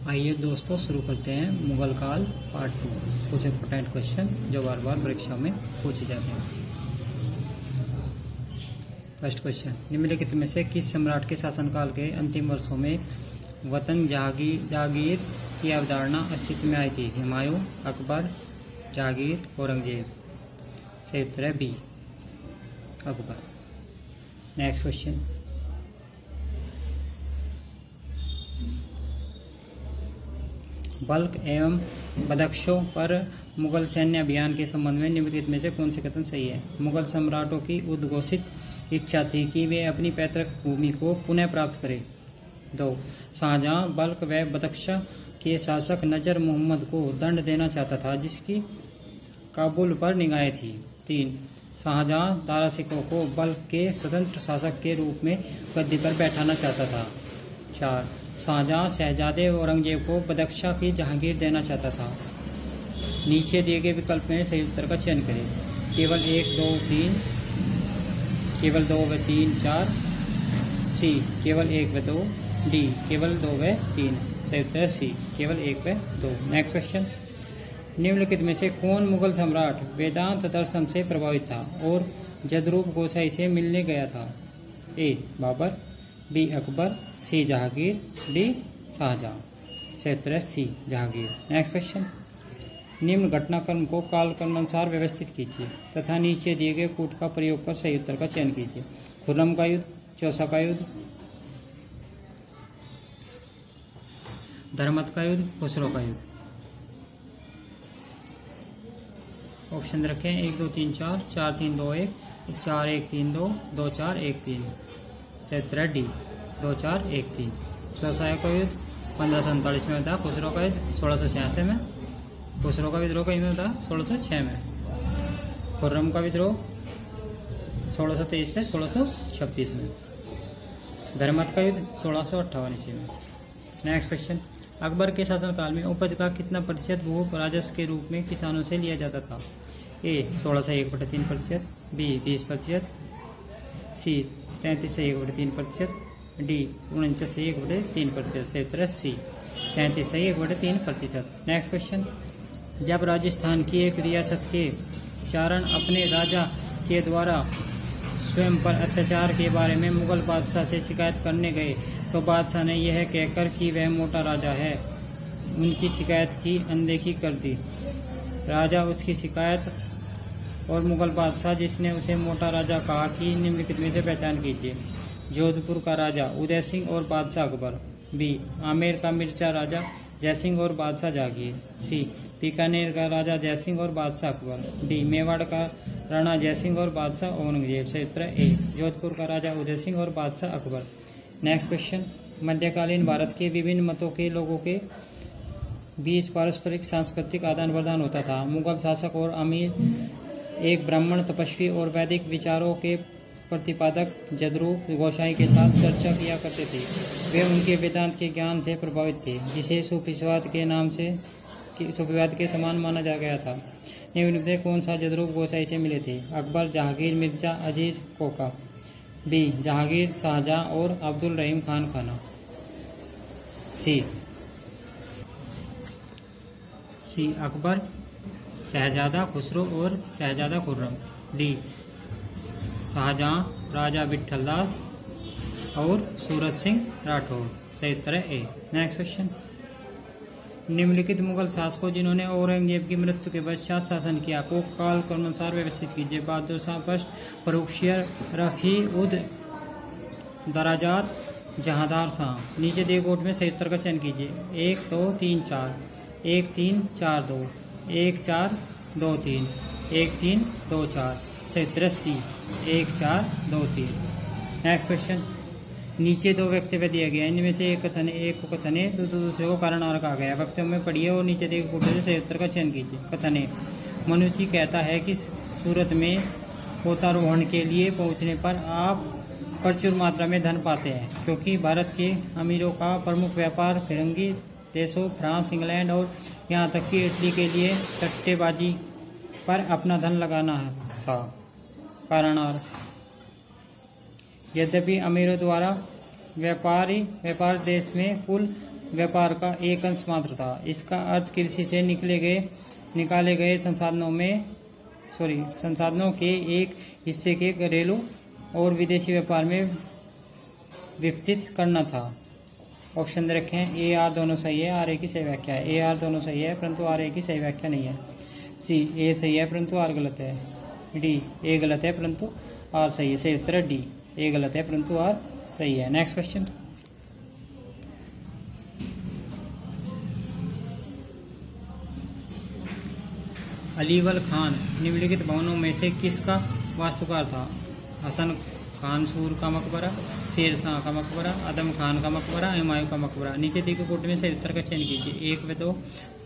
आइए दोस्तों शुरू करते हैं मुगल काल पार्ट 2। कुछ इंपोर्टेंट क्वेश्चन जो बार बार परीक्षा में पूछे जाते हैं। फर्स्ट क्वेश्चन, निम्नलिखित में से किस सम्राट के शासनकाल के अंतिम वर्षों में वतन जहांगीर की अवधारणा अस्तित्व में आई थी? हुमायूं, अकबर, जहांगीर, औरंगजेब। सही उत्तर है B, Akbar. Next question, Balkh एवं बदख्शों पर मुगल सैन्य अभियान के संबंध में निम्नलिखित में से कौन से कथन सही है? मुगल सम्राटों की उद्घोषित इच्छा थी कि वे अपनी पैतृक भूमि को पुनः प्राप्त करें। 2. शाहजहां बल्ख व बदख्शा के शासक नजर मोहम्मद को दंड देना चाहता था जिसकी काबुल पर निगाहें थी। 3. शाहजहां दारा सिकों को बल्ख के स्वतंत्र शासक के रूप में गद्दी पर बैठाना चाहता था। 4. शाहजहां शहजादे औरंगजेब को बदख्शा की जहांगीर देना चाहता था। नीचे दिए गए विकल्प में सही उत्तर का चयन करें। केवल 1, 2, 3, केवल 2 व 3, 4। सी, केवल 1 व 2। डी, केवल 2 व 3। सही उत्तर है सी, केवल 1 व 2। नेक्स्ट क्वेश्चन, निम्नलिखित में से कौन मुगल सम्राट वेदांत दर्शन से प्रभावित था और जदरूप गोसाई से मिलने गया था? ए, बाबर, बी, अकबर, सी, जहांगीर, डी, शाहजहां। सही उत्तर है सी, जहांगीर। नेक्स्ट क्वेश्चन, निम्न घटनाक्रम को कालक्रमानुसार व्यवस्थित कीजिए तथा नीचे दिए गए कूट का प्रयोग कर सही उत्तर का चयन कीजिए। खुर्रम का युद्ध, चौसा का युद्ध, धर्मत का युद्ध, खुसरो का युद्ध। ऑप्शन रखें 1, 2, 3, 4, 4, 3, 2, 1, 4, 1, 3, 2, 2, 4, 1, 3। सही उत्तर है डी, 2, 4, 1, 3। चौसा का युद्ध 1539 में होता। खुसरो का युद्ध 1686 में। खुसरो का विद्रोह कहीं में होता 1606 में। खुर्रम का विद्रोह 1623 से 1626 में। धर्मत का युद्ध 1658 ईस्वी में। नेक्स्ट क्वेश्चन, अकबर के शासनकाल में उपज का कितना प्रतिशत भू राजस्व के रूप में किसानों से लिया जाता था? ए, 16 से 1/3%, बी, 20%, सी, 33 से 1/3%, डी, 49 से 1/3%। सही उत्तर है सी, 33 से 1/3%। नेक्स्ट क्वेश्चन, जब राजस्थान की एक रियासत के चारण अपने राजा के द्वारा स्वयं पर अत्याचार के बारे में मुगल बादशाह से शिकायत करने गए तो बादशाह ने यह कहकर कि वह मोटा राजा है उनकी शिकायत की अनदेखी कर दी। राजा उसकी शिकायत और मुगल बादशाह जिसने उसे मोटा राजा कहा कि निम्नलिखित में से पहचान कीजिए। जोधपुर का राजा उदय सिंह और बादशाह अकबर। बी, आमेर का मिर्जा राजा जयसिंह और बादशाह जहांगीर। सी, बीकानेर का राजा जयसिंह और बादशाह अकबर। डी, मेवाड़ का राणा जयसिंह और बादशाह औरंगजेब। सही उत्तर है ए, जोधपुर का राजा उदय सिंह और बादशाह अकबर। नेक्स्ट क्वेश्चन, मध्यकालीन भारत के विभिन्न मतों के लोगों के बीच पारस्परिक सांस्कृतिक आदान प्रदान होता था। मुगल शासक और अमीर एक ब्राह्मण तपस्वी और वैदिक विचारों के प्रतिपादक जदरूप गोसाई के साथ चर्चा किया करते थे। वे उनके वेदांत के ज्ञान से प्रभावित थे जिसे सूफीवाद के समान माना जा गया था। निम्न में कौन सा जदरूप गोसाई से मिले थे? अकबर, जहांगीर, मिर्जा अजीज कोका। बी, जहांगीर, शाहजहां और अब्दुल रहीम खान खाना। सी, अकबर, शहजादा खुसरो और शहजादा खुर्रम। डी, शाहजहां, राजा विठलदास और सूरज सिंह राठौर। सही उत्तर है ए। नेक्स्ट क्वेश्चन, निम्नलिखित मुगल शासकों जिन्होंने औरंगजेब की मृत्यु के पश्चात शासन किया को काल क्रमानुसार व्यवस्थित कीजिए। बहादुर शाह फर्स्ट, फर्रुखशियर, रफी उद दराजात, जहांदार शाह। नीचे दिए कोट में सही उत्तर का चयन कीजिए। 1, 2, 3, 4, 1, 3, 4, 2, 1, 4, 2, 3, 1, 3, 2, 4। सही उत्तर है सी, 1, 4, 2, 3। नेक्स्ट क्वेश्चन, नीचे दो वक्तव्य दिया गया, इनमें से एक को कथन है तो दूसरे को कारण और कहा गया। वक्तव्य में पढ़िए और नीचे दिए कोट से सही उत्तर का चयन कीजिए। कथन है, मनुची कहता है कि सूरत में पोतारोहण के लिए पहुंचने पर आप प्रचुर मात्रा में धन पाते हैं क्योंकि भारत के अमीरों का प्रमुख व्यापार फिरंगी देशों फ्रांस, इंग्लैंड और यहाँ तक कि इटली के लिए सट्टेबाजी पर अपना धन लगाना था। कारण और, यद्यपि अमीरों द्वारा व्यापार देश में कुल व्यापार का एक अंश मात्र था। इसका अर्थ कृषि से निकाले गए संसाधनों के एक हिस्से के घरेलू और विदेशी व्यापार में वितरित करना था। ऑप्शन दे रखे हैं, ए आर दोनों सही है, आर ए की सही व्याख्या है। ए आर दोनों सही है परंतु आर ए की सही व्याख्या नहीं है। सी ए सही है परंतु आर गलत है। डी ए गलत है परंतु आर सही है। सही उत्तर है डी, ए गलत है परंतु आर सही है। नेक्स्ट क्वेश्चन, अलीवल खान निम्नलिखित भवनों में से किसका वास्तुकार था? हसन खान सूर का मकबरा, शेर शाह का मकबरा, आदम खान का मकबरा, हुमायूं का मकबरा। नीचे दिए गए कोटि में से उत्तर का चयन कीजिए। 1 व 2,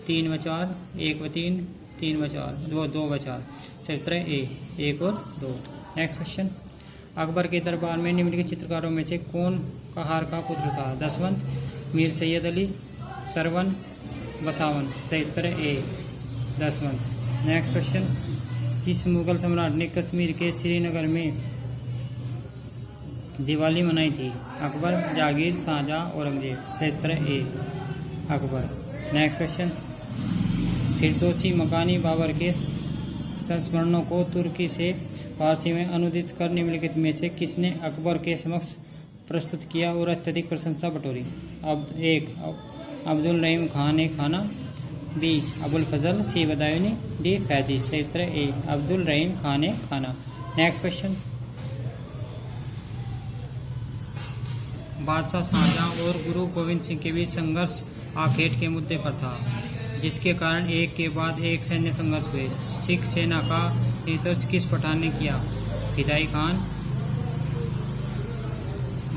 3 व 4, 1 व 3, 3 व 4, 2 व 4। सही उत्तर है ए, 1 और 2। नेक्स्ट क्वेश्चन, अकबर के दरबार में निम्नलिखित चित्रकारों में से कौन कहार का पुत्र था? दसवंत, मीर सैयद अली, सरवन, बसावन। सही उत्तर है ए, दसवंत। नेक्स्ट क्वेश्चन, किस मुगल सम्राट ने कश्मीर के श्रीनगर में दिवाली मनाई थी? अकबर, जहांगीर, शाहजहां, औरंगजेब। सही उत्तर है ए, अकबर। नेक्स्ट क्वेश्चन, फिरदौसी मकानी बाबर के संस्मरणों को तुर्की से फारसी में अनुदित कर निम्नलिखित में से किसने अकबर के समक्ष प्रस्तुत किया और अत्यधिक प्रशंसा बटोरी? अब 1 अब्दुल रहीम खान ए खाना, बी अबुल फजल, सी बदायूनी, डी फैजी। सही उत्तर है ए, अब्दुल रहीम खान ए खाना। नेक्स्ट क्वेश्चन, बादशाह शाहजहां और गुरु गोविंद सिंह के बीच संघर्ष आखेट के मुद्दे पर था, जिसके कारण एक के बाद एक सैन्य संघर्ष हुए। सिख सेना का नेतृत्व किस पठान ने किया? फिदाई खान,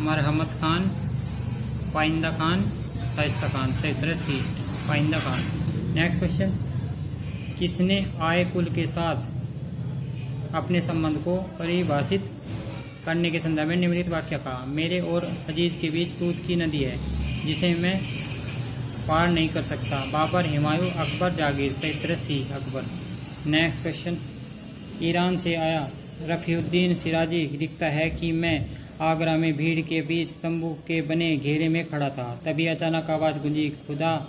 मरहमत खान, पाइंदा खान, शाइस्ता खान। सही उत्तर है सी, पाइंदा खान। नेक्स्ट क्वेश्चन, किसने आय कुल के साथ अपने संबंध को परिभाषित करने के संदर्भ में निम्नलिखित वाक्य कहा? मेरे और अजीज के बीच दूध की नदी है जिसे मैं पार नहीं कर सकता। बाबर, हुमायूं, अकबर, जहांगीर। सही उत्तर सी, अकबर। नेक्स्ट क्वेश्चन, ईरान से आया रफ़ीउद्दीन सिराजी लिखता है कि मैं आगरा में भीड़ के बीच तंबू के बने घेरे में खड़ा था, तभी अचानक आवाज़ गूंजी, खुदा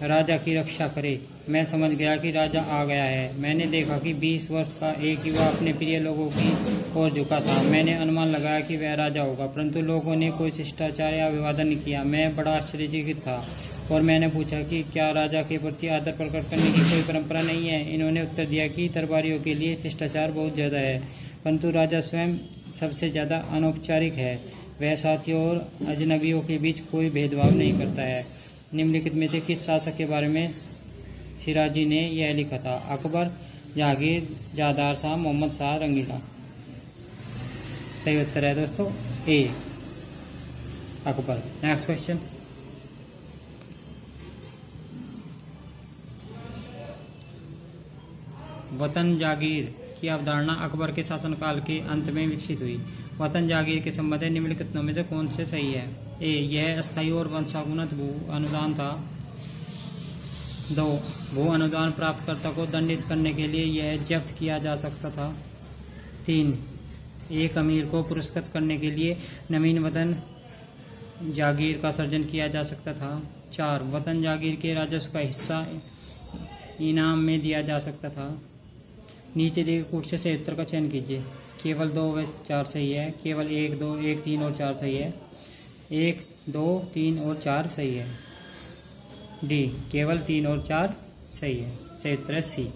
राजा की रक्षा करे। मैं समझ गया कि राजा आ गया है। मैंने देखा कि 20 वर्ष का एक युवा अपने प्रिय लोगों की ओर झुका था। मैंने अनुमान लगाया कि वह राजा होगा, परंतु लोगों ने कोई शिष्टाचार या अभिवादन नहीं किया। मैं बड़ा आश्चर्यचकित था और मैंने पूछा कि क्या राजा के प्रति आदर प्रकट करने की कोई परंपरा नहीं है? इन्होंने उत्तर दिया कि दरबारियों के लिए शिष्टाचार बहुत ज़्यादा है, परंतु राजा स्वयं सबसे ज़्यादा अनौपचारिक है। वह साथियों और अजनबियों के बीच कोई भेदभाव नहीं करता है। निम्नलिखित में से किस शासक के बारे में सिराजी ने यह लिखा था? अकबर, जहांगीर, जादार शाह, मोहम्मद शाह, रंगीला। सही उत्तर है दोस्तों ए, अकबर। नेक्स्ट क्वेश्चन, वतन जागीर की अवधारणा अकबर के शासनकाल के अंत में विकसित हुई। वतन जागीर के संबंध निम्नलिखित में से कौन से सही है? ए, यह अस्थायी और वंशानुगत भू अनुदान था। 2, भू अनुदान प्राप्तकर्ता को दंडित करने के लिए यह जब्त किया जा सकता था। 3, एक अमीर को पुरस्कृत करने के लिए नवीन वतन जागीर का सर्जन किया जा सकता था। 4, वतन जागीर के राजस्व का हिस्सा इनाम में दिया जा सकता था। नीचे दिए कोट से उत्तर का चयन कीजिए। केवल 2 व 4 सही है, केवल 1, 2, 1, 3 और 4 सही है, 1, 2, 3 और 4 सही है। डी, केवल 3 और 4 सही है। सही उत्तर है सी,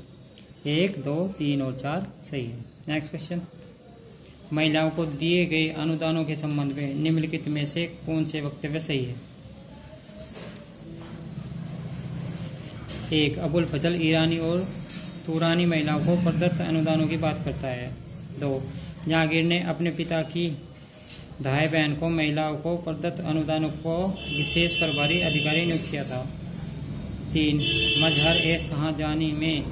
1, 2, 3 और 4 सही है। नेक्स्ट क्वेश्चन, महिलाओं को दिए गए अनुदानों के संबंध में निम्नलिखित में से कौन से वक्तव्य सही है? 1, अबुल फजल ईरानी और तुरानी महिलाओं को प्रदत्त अनुदानों की बात करता है। 2, जहांगीर ने अपने पिता की दाई बहन को महिलाओं को प्रदत्त अनुदानों को विशेष प्रभारी अधिकारी नियुक्त किया था। 3, मजहर ए शाहजहानी में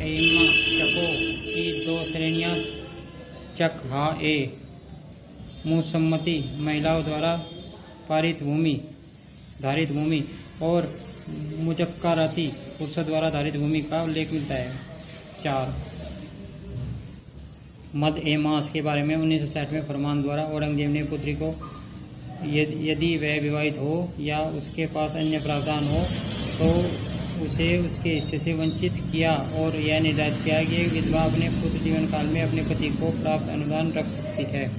एइम्मा चको की 2 श्रेणियां चक हा ए मुसम्मती महिलाओं द्वारा पारित भूमि धारित भूमि और मुजक्कराती पुरुषों द्वारा धारित भूमि का उल्लेख मिलता है। 4, मद ए मास के बारे में 1960 में फरमान द्वारा औरंगजेब ने पुत्री को यदि वह विवाहित हो या उसके पास अन्य प्रावधान हो तो उसे उसके हिस्से से वंचित किया, और यह निर्धारित किया कि एक विधवा अपने पूर्ण जीवन काल में अपने पति को प्राप्त अनुदान रख सकती है।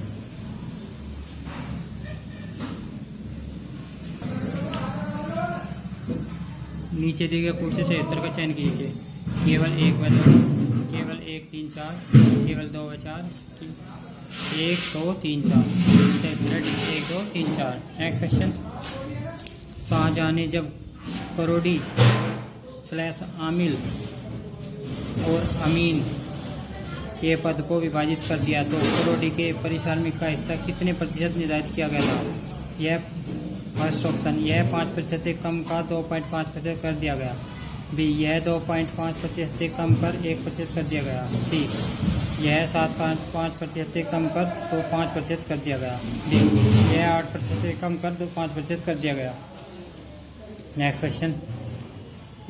नीचे दिए गए पूर्व से 73 का चयन कीजिए। केवल एक व 2, केवल 1 3 4, केवल 2 व 4, 1 2 3 4, 1 2 3 4। Next question. शाहजहां ने जब करोड़ी / आमिल और अमीन के पद को विभाजित कर दिया तो करोड़ी के परिश्रमिक का हिस्सा कितने प्रतिशत निर्धारित किया गया था? यह फर्स्ट ऑप्शन, यह 5% से कम का 2.5% कर दिया गया। बी, यह 2.5% से कम कर 1% कर दिया गया। सी, यह 7.5% से कम कर तो 5% कर दिया गया। डी, यह 8% से कम कर तो 5% कर दिया गया। Next question.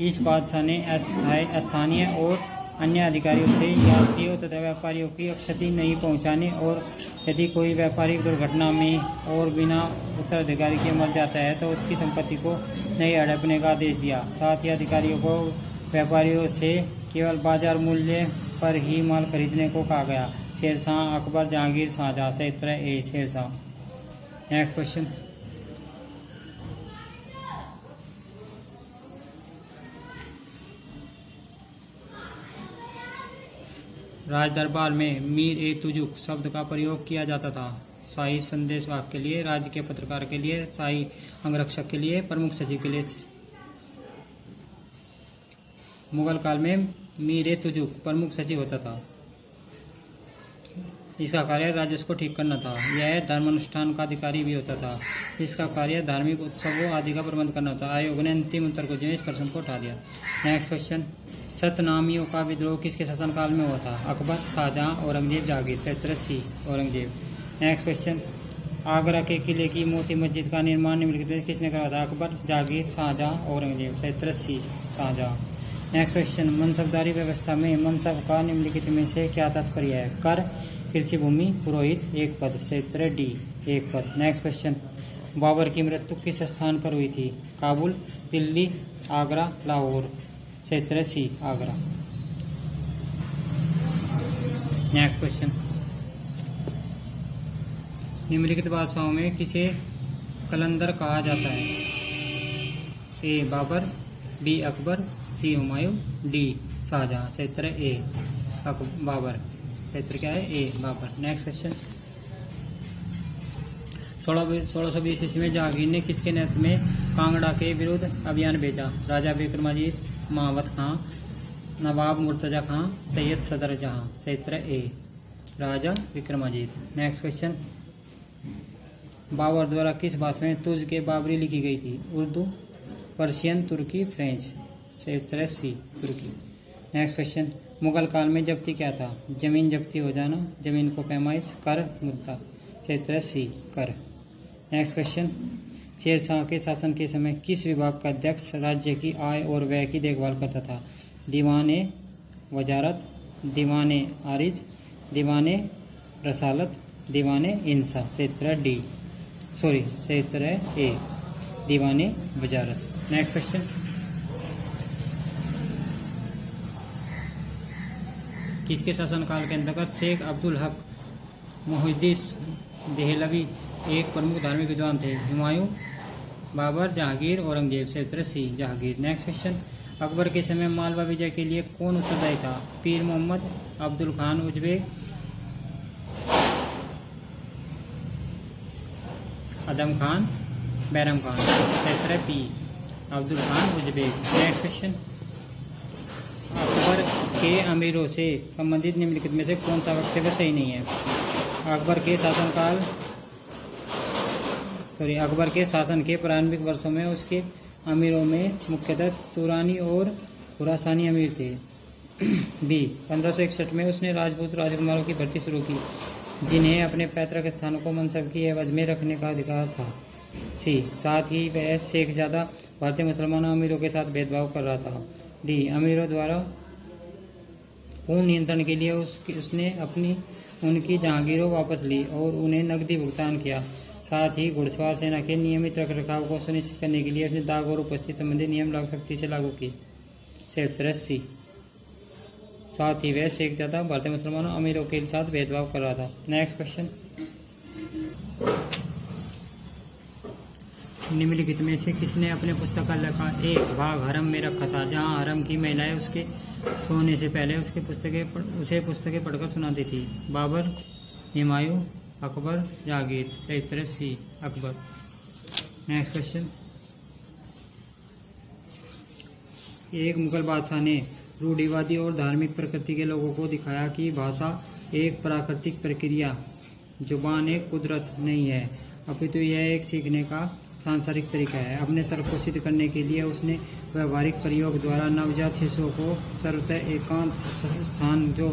इस बादशाह ने स्थानीय और अन्य अधिकारियों से यात्रियों तथा व्यापारियों की क्षति नहीं पहुंचाने, और यदि कोई व्यापारिक दुर्घटना में और बिना उत्तराधिकारी के मर जाता है तो उसकी संपत्ति को नहीं हड़पने का आदेश दिया। साथ ही अधिकारियों को व्यापारियों से केवल बाजार मूल्य पर ही माल खरीदने को कहा गया। शेरशाह, अकबर, जहांगीर, शाहजहां। सही उत्तर है ए, शेरशाह। Next question. राज दरबार में मीर ए तुजुक शब्द का प्रयोग किया जाता था। शाही संदेशवाहक के लिए, राज्य के पत्रकार के लिए, शाही अंगरक्षक के लिए, प्रमुख सचिव के लिए। मुगल काल में मीर ए तुजुक प्रमुख सचिव होता था। इसका कार्य राजस्व को ठीक करना था। यह धर्मानुष्ठान का अधिकारी भी होता था। इसका कार्य धार्मिक उत्सवों आदि का प्रबंध करना था। आयोग ने अंतिम उत्तर को जो इस प्रश्न को उठा दिया। Next question. सतनामियों का विद्रोह किसके शासनकाल में हुआ था? अकबर, शाहजहां, औरंगजेब, जहांगीर। सही C, Aurangzeb. Next question. Agra के किले की मोती मस्जिद का निर्माण निम्नलिखित में किसने करवाया था? अकबर, जहांगीर, शाहजहां, औरंगजेब। सही सी, शाहजहां। Next question. मनसबदारी व्यवस्था में मनसब का निम्नलिखित में से क्या तात्पर्य है? कर, कृषि भूमि, पुरोहित, एक पद। सही डी, एक पद। Next question. बाबर की मृत्यु किस स्थान पर हुई थी? काबुल, दिल्ली, आगरा, लाहौर। सही सी, आगरा। Next question. निम्नलिखित बादशाहों में किसे कलंदर कहा जाता है? ए, बाबर, बी, अकबर, सी, हुमायूं, डी, शाहजहां। सही ए, बाबर। सही क्या है? ए, बाबर। Next question. 1620 ईस्वी में जहांगीर ने किसके नेतृत्व में कांगड़ा के विरुद्ध अभियान भेजा? राजा विक्रमाजीत, महावत खां, नवाब मुर्तजा खां, सैयद सदर जहां। सही A, Raja Vikramajit. Next question. Babur द्वारा किस भाषा में तुझ के बाबरी लिखी गई थी? Urdu, Persian, Turki, French. सही C, Turki. Next question. Mughal काल में जब्ती क्या था? जमीन जब्ती हो जाना, जमीन को पैमाइश, कर, मुद्दा। सही सी, कर। Next question. शेरशाह के शासन के समय किस विभाग का अध्यक्ष राज्य की आय और व्यय की देखभाल करता था? दीवाने वजारत, दीवाने आरिज, दीवाने रसालत, दीवाने इंसा। सही डी, सॉरी सही उत्तर है ए, दीवाने वजारत। Next question. किसके शासनकाल के अंतर्गत शेख अब्दुल हक मुहिद्दीन देहलवी एक प्रमुख धार्मिक विद्वान थे? हुमायूं, बाबर, जहांगीर, औरंगजेब। सही उत्तर C, Jahangir. Next question. Akbar के समय मालवा विजय के लिए कौन उत्तरदायी था? पीर मोहम्मद, अब्दुल खान उजबेक, अदम खान, बैरम खान। सही P, Abdul Khan Uzbek. Next question. Akbar के अमीरों से संबंधित निम्नलिखित में से कौन सा वक्तव्य सही नहीं है? अकबर के शासन के प्रारंभिक वर्षों में उसके अमीरों में मुख्यतः तुरानी और खुरासानी अमीर थे। बी, 1561 में उसने राजपूत राजकुमारों की भर्ती शुरू की जिन्हें अपने पैतृक स्थानों को मनसब की एवज में रखने का अधिकार था। सी, साथ ही वह शेख ज़्यादा भारतीय मुसलमानों अमीरों के साथ भेदभाव कर रहा था। डी, अमीरों द्वारा पूर्ण नियंत्रण के लिए उसने उनकी जहांगीरों वापस ली और उन्हें नकदी भुगतान किया। साथ ही घुड़सवार सेना के नियमित रखरखाव को सुनिश्चित करने के लिए अपने दाग और उपस्थिति संबंधी नियम सख्ती से लागू किए। से उत्तर सी। साथ ही वह शेख जाता भारतीय मुसलमानों अमीरों के साथ भेदभाव कर रहा था। नेक्स्ट क्वेश्चन, निम्नलिखित में से किसने अपने पुस्तकालय का एक भाग हरम में रखा था, जहां हरम की महिलाएं उसके सोने से पहले उसे पुस्तकें पढ़कर सुनाती थी? बाबर, हुमायूं, अकबर, जहांगीर। सही उत्तर सी, अकबर। नेक्स्ट क्वेश्चन, एक मुगल बादशाह ने रूढ़िवादी और धार्मिक प्रकृति के लोगों को दिखाया कि भाषा एक प्राकृतिक प्रक्रिया, जुबान एक कुदरत नहीं है, अपितु यह एक सीखने का सांसारिक तरीका है। अपने तर्क को सिद्ध करने के लिए उसने व्यवहारिक प्रयोग द्वारा नवजात शिशुओं को सर्वतः एकांत स्थान, जो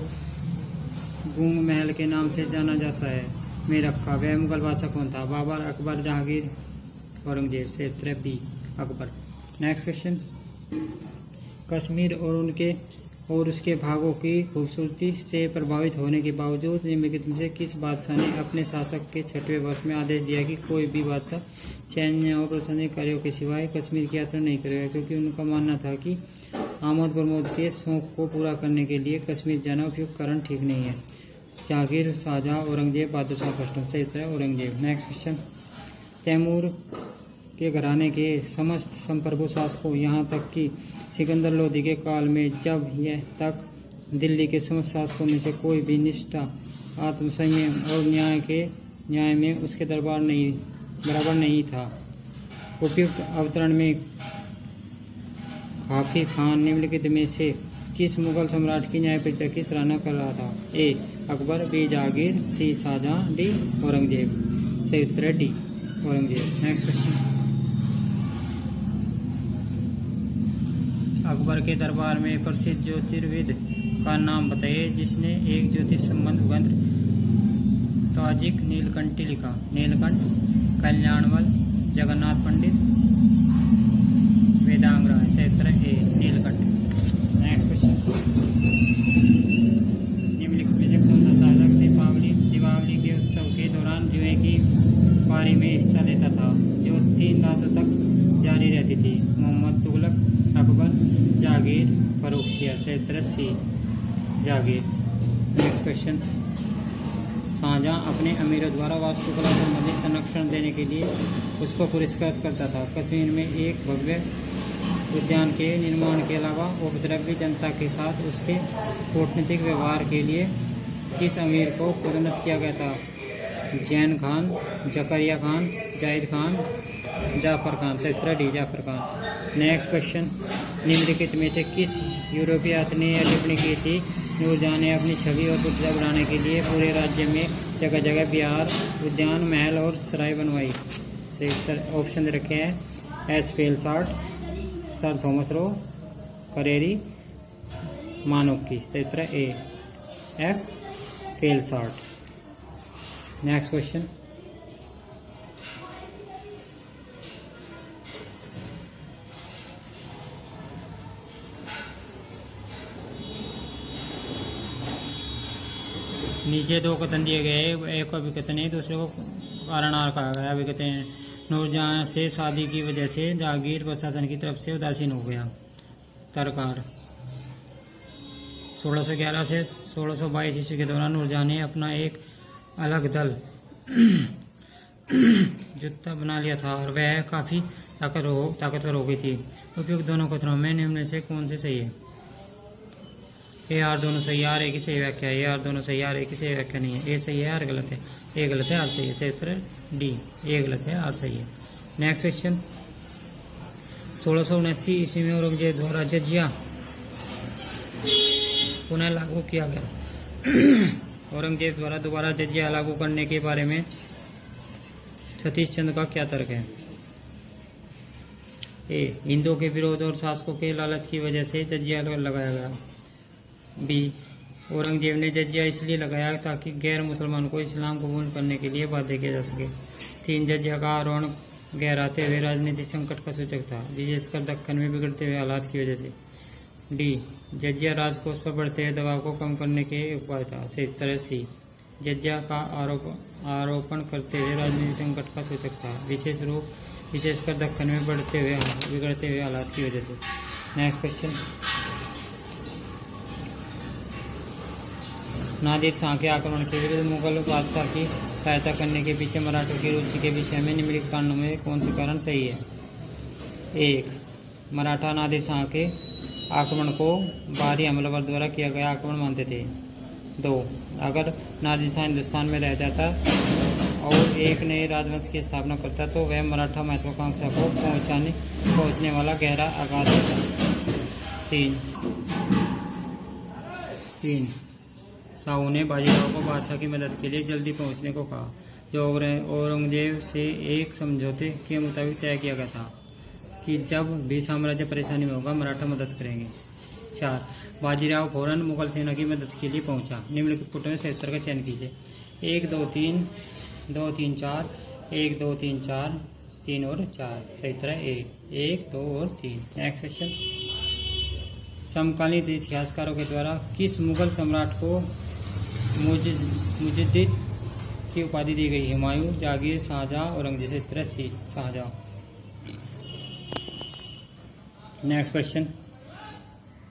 गूंग महल के नाम से जाना जाता है, में रखा। वह मुगल बादशाह कौन था? बाबर, अकबर, जहांगीर, औरंगजेब। से उत्तर B, Akbar. Next question, Kashmir और उसके भागों की खूबसूरती से प्रभावित होने के बावजूद निम्नलिखित में से किस बादशाह ने अपने शासक के 6वें वर्ष में आदेश दिया कि कोई भी बादशाह सैन्य और प्रशासनिक कार्यों के सिवाय कश्मीर की यात्रा नहीं करेगा, क्योंकि उनका मानना था कि आमोद प्रमोद के शौक को पूरा करने के लिए कश्मीर जाना उपयुक्त कारण ठीक नहीं है? जहांगीर, शाहजहां, औरंगजेब, बहादुर शाह फर्स्ट। सही उत्तर है औरंगजेब। नेक्स्ट क्वेश्चन, तैमूर के घराने के समस्त संप्रभु शासकों, यहाँ तक कि सिकंदर लोधी के काल में, जब यह तक दिल्ली के समस्त शासकों में से कोई भी निष्ठा, आत्मसंयम और न्याय में उसके बराबर नहीं था। उपयुक्त अवतरण में काफी खान निम्नलिखित में से किस मुगल सम्राट की न्यायप्रियता की सराहना कर रहा था? ए, अकबर, बी, जहांगीर, सी, शाहजहां, डी, औरंगजेब। सही उत्तर है D, Aurangzeb. Next question, Akbar के दरबार में प्रसिद्ध ज्योतिर्विद का नाम बताइए जिसने एक ज्योतिष संबंध ग्रंथ ताजिक नीलकंठी लिखा? नीलकंठ, कल्याणवल, जगन्नाथ पंडित, वेदांग राय। सही उत्तर है ए, नीलकंठ। नेक्स्ट क्वेश्चन, निम्नलिखित में से कौन सा शासक दीपावली के उत्सव के दौरान जुए की पारी में हिस्सा लेता था, जो 3 रातों तक जारी रहती थी? मोहम्मद तुगलक, अकबर, जहांगीर, फर्रुखसियर। से उत्तर C, Jahangir. Next question, Shahjahan अपने अमीरों द्वारा वास्तुकला संबंधी संरक्षण देने के लिए उसको पुरस्कृत करता था। कश्मीर में एक भव्य उद्यान के निर्माण के अलावा उपद्रवी जनता के साथ उसके कूटनीतिक व्यवहार के लिए किस अमीर को पदोन्नत किया गया था? जैन खान, जकरिया खान, जाहिद खान, जाफर खान। से उत्तर D, Jafar Khan. Next question, निम्नलिखित में से किस यूरोपीय यात्री ने यह टिप्पणी की थी, नूरजहां ने अपनी छवि और प्रतिष्ठा बढ़ाने के लिए पूरे राज्य में जगह जगह बिहार, उद्यान, महल और सराय बनवाई? सही उत्तर ऑप्शन दे रखे हैं S Pelsaert, sir Thomas Roe, Careri, Manucci. सही उत्तर A, F Pelsaert. Next question, नीचे 2 कथन दिए गए, एक को अभिकथन है, दूसरे को कारण आर कहा गया। अभिकथन है, नूरजहां से शादी की वजह से जहांगीर प्रशासन की तरफ से उदासीन हो गया। तर्ककार, 1611 से 1622 ईस्वी के दौरान नूरजहां ने अपना एक अलग दल जुत्ता बना लिया था और वह काफी ताकतवर हो गई थी। उपयुक्त दोनों कथनों में निम्न से कौन से सही है? ए आर दोनों सही, आर एक ही सही व्याख्या है। ए आर दोनों सही, आर एक ही सही व्याख्या नहीं है। ए सही है, आर गलत है। ए गलत है, आर सही है। सही उत्तर डी, ए गलत है, आर सही है। नेक्स्ट क्वेश्चन, 1679 ईस्वी में औरंगजेब द्वारा जजिया पुनः लागू किया गया। औरंगजेब द्वारा दोबारा जजिया लागू करने के बारे में सतीश चंद्र का क्या तर्क है? ए, हिंदुओं के विरोध और शासकों के लालच की वजह से जजिया लगाया गया। बी, औरंगजेब ने जजिया इसलिए लगाया ताकि गैर मुसलमान को इस्लाम कबूल करने के लिए बाध्य किया जा सके। 3, जजिया का आरोहण गहराते हुए राजनीतिक संकट का सूचक था, विशेषकर दक्कन में बिगड़ते हुए हालात की वजह से। डी, जजिया राजकोष पर बढ़ते हुए दबाव को कम करने के उपाय था। सही उत्तर है सी, जज्जा का आरोपण करते हुए राजनीतिक संकट का सूचक था, विशेषकर दक्कन में बिगड़ते हुए हालात की वजह से। नेक्स्ट क्वेश्चन, नादिर शाह के आक्रमण के विरुद्ध मुगल बादशाह की सहायता करने के पीछे मराठों की रुचि के विषय में निम्नलिखित कारणों में कौन से कारण सही है? 1. मराठा नादिर शाह के आक्रमण को बाहरी हमलावर द्वारा किया गया आक्रमण मानते थे। 2. अगर नादिर शाह हिंदुस्तान में रह जाता और एक नए राजवंश की स्थापना करता तो वह मराठा महत्वाकांक्षा को पहुंचने वाला गहरा आघात होता। 3. शाहू ने बाजीराव को बादशाह की मदद के लिए जल्दी पहुंचने को कहा, जो औरंगजेब से एक समझौते के मुताबिक तय किया गया था कि जब भी साम्राज्य परेशानी में होगा मराठा मदद करेंगे। 4. बाजीराव फौरन मुगल सेना की मदद के लिए पहुंचा। निम्नलिखित कोटों में सही उत्तर का चयन कीजिए। 1, 2, 3, 2, 3, 4, 1, 2, 3, 4, 3 और 4। सही उत्तर है 1, 2 और 3। नेक्स्ट क्वेश्चन, समकालीन इतिहासकारों के द्वारा किस मुगल सम्राट को मुजद्दिद की उपाधि दी गई? हुमायूं, जागीर, शाहजहां, औरंगजेब। 83 शाहजहां। नेक्स्ट क्वेश्चन,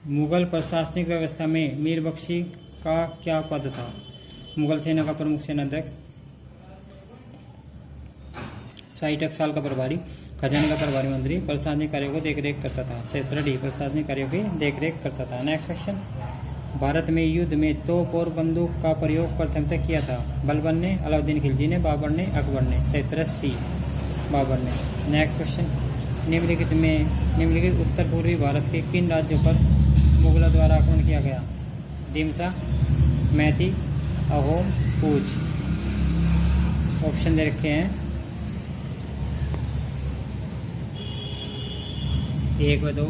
मुगल प्रशासनिक व्यवस्था में मीर बख्शी का क्या पद था? मुगल सेना का प्रमुख सेनाध्यक्ष, 60 साल का प्रभारी, खजाने का प्रभारी मंत्री, प्रशासनिक कार्यों को देखरेख करता था। क्षेत्र डी, प्रशासनिक कार्यों की देखरेख करता था। नेक्स्ट क्वेश्चन, भारत में युद्ध में तोप और बंदूक का प्रयोग प्रथमतः किया था? बलबन ने, अलाउद्दीन खिलजी ने, बाबर ने, अकबर ने। क्षेत्र सी, बाबर ने। नेक्स्ट क्वेश्चन, निम्नलिखित उत्तर पूर्वी भारत के किन राज्यों पर मुगलों द्वारा आक्रमण किया गया? दिमसा, मैती, अहोम, कूच। ऑप्शन दे रखे हैं 1 व 2,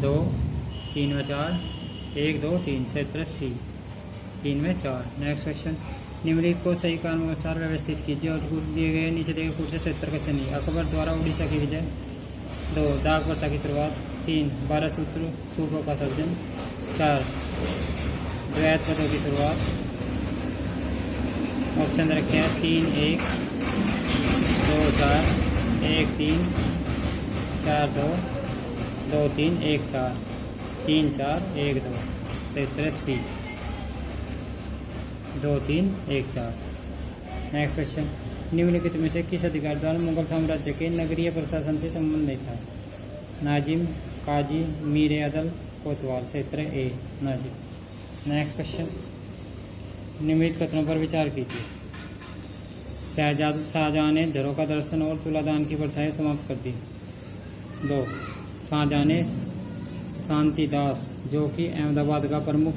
2, 3 व 4, 1, 2, 3। क्षेत्र सी, 3 में 4। नेक्स्ट क्वेश्चन, निम्नलिखित को सही क्रमानुसार व्यवस्थित कीजिए और दिए गए नीचे दिए गए से क्षेत्र का चयन। अकबर द्वारा उड़ीसा की विजय। 2, डाक प्रथा की शुरुआत। 3, 12 सूपों का सर्जन। 4, द्वैत पदों की शुरुआत। ऑप्शन रखे हैं 3, 1, 2, 4, 1, 3, 4, 2, 2, 3, 1, 4, 3, 4, 1, 2। क्षेत्र सी, 2, 3, 1, 4। नेक्स्ट क्वेश्चन, निम्नलिखित में से किस अधिकारी द्वारा मुगल साम्राज्य के नगरीय प्रशासन से संबंध नहीं था? नाजिम, काजी, मीर अदल, कोतवाल। क्षेत्र ए, नाजिम। नेक्स्ट क्वेश्चन, निम्नलिखित कथनों पर विचार कीजिए। शाहजहां ने झरों का दर्शन और तुलादान की प्रथाएं समाप्त कर दी। 2, शाहजहां ने शांतिदास, जो कि अहमदाबाद का प्रमुख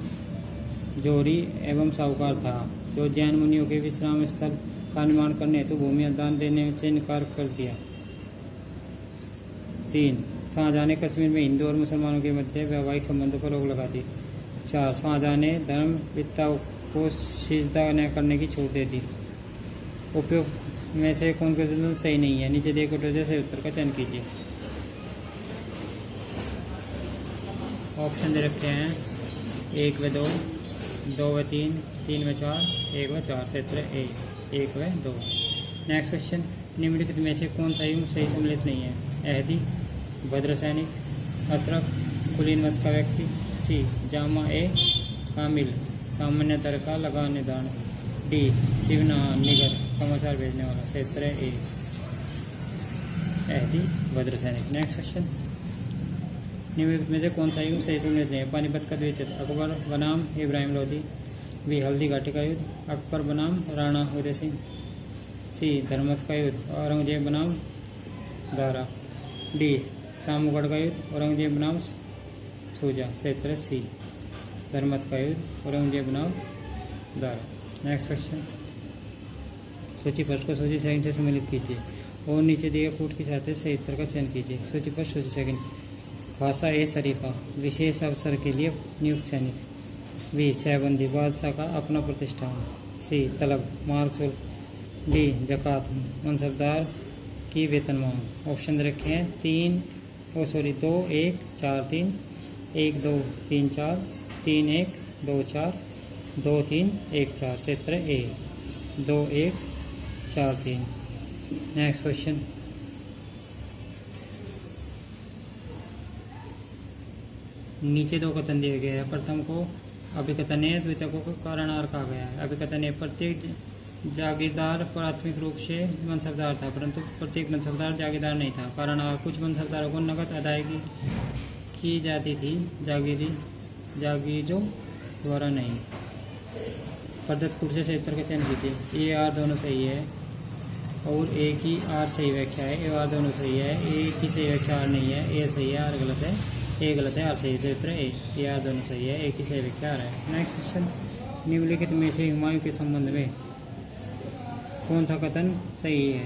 जोहरी एवं साहूकार था, जो जैन मुनियों के विश्राम स्थल का निर्माण करने हेतु भूमि दान देने से इनकार कर दिया। 3, शाहजहां ने कश्मीर में हिंदू और मुसलमानों के मध्य वैवाहिक संबंधों पर रोक लगा दी। 4, शाहजहां ने धर्म पिता को सिजदा न करने की छूट दे दी। उपयुक्त में से कौन सा सही नहीं है? नीचे दिए कोटों से सही उत्तर का चयन कीजिए। ऑप्शन दे रखे हैं 1 व 2, 2 व 3, 3 व 4, 1 व 4। क्षेत्र ए, 1 व 2। नेक्स्ट क्वेश्चन, निम्नलिखित में से कौन सा युग सही सम्मिलित नहीं है? अहदी, भद्र सैनिक, अशरफ, कुलीन वंश का व्यक्ति। सी, जामा ए कामिल, सामान्य दर का लगा निदान। डी, शिवना निगर, समाचार भेजने वाला। क्षेत्र ए, अहदी, भद्र सैनिक। नेक्स्ट क्वेश्चन, निम्नलिखित में से कौन सा युग सही सम्मिलित नहीं है? पानीपत का द्वितीय, अकबर बनाम इब्राहिम लोधी। बी, हल्दी घाटी का युद्ध, अकबर बनाम राणा उदय सिंह। सी, धर्मथ का युद्ध, औरंगजेब बनाम दारा। डी, सामूगढ़ का युद्ध, औरंगजेब बनाम सूजा। क्षेत्र सी, धर्मथ का युद्ध, औरंगजेब बनाम दारा। नेक्स्ट क्वेश्चन, सूची फर्स्ट को सूची सेकंड से सम्मिलित कीजिए और नीचे दिए कूट की सहायता से सही उत्तर का चयन कीजिए। सूची फर्स्ट, सूची सेकंड। खासा ए शरीफा, विशेष अवसर के लिए नियुक्त सैनिक। बी, शहबंदी, बादशाह का अपना प्रतिष्ठान। सी, तलब, मार्ग शुल्क। डी, जकात, मनसबदार की वेतन मांग। ऑप्शन रखे हैं 2, 1, 4, 3, 1, 2, 3, 4, 3, 1, 2, 4, 2 3 1 4 क्षेत्र ए 2 1 4 3। नेक्स्ट क्वेश्चन, नीचे दो कथन दिए गए हैं। प्रथम को अभिकथन है, द्वितीय को कारणार कहा गया है। अभिकथन है, प्रत्येक जागीरदार प्राथमिक रूप से मनसबदार था, परंतु प्रत्येक मनसबदार जागीरदार नहीं था। कारणार, कुछ मनसबदारों को नकद अदायगी की जाती थी, जागीरों द्वारा नहीं। प्रदत्त कुल से सही उत्तर का चयन कीजिए। ए आर दोनों सही है और ए की आर सही व्याख्या है। ए आर दोनों सही है, ए की सही व्याख्या आर नहीं है। ए सही है, आर गलत है। ए गलत है, आर सही है। उत्तर ए आर दोनों सही है, ए की सही व्याख्या आर है। नेक्स्ट क्वेश्चन, निम्नलिखित में से हुमायूं के संबंध में कौन सा कथन सही है?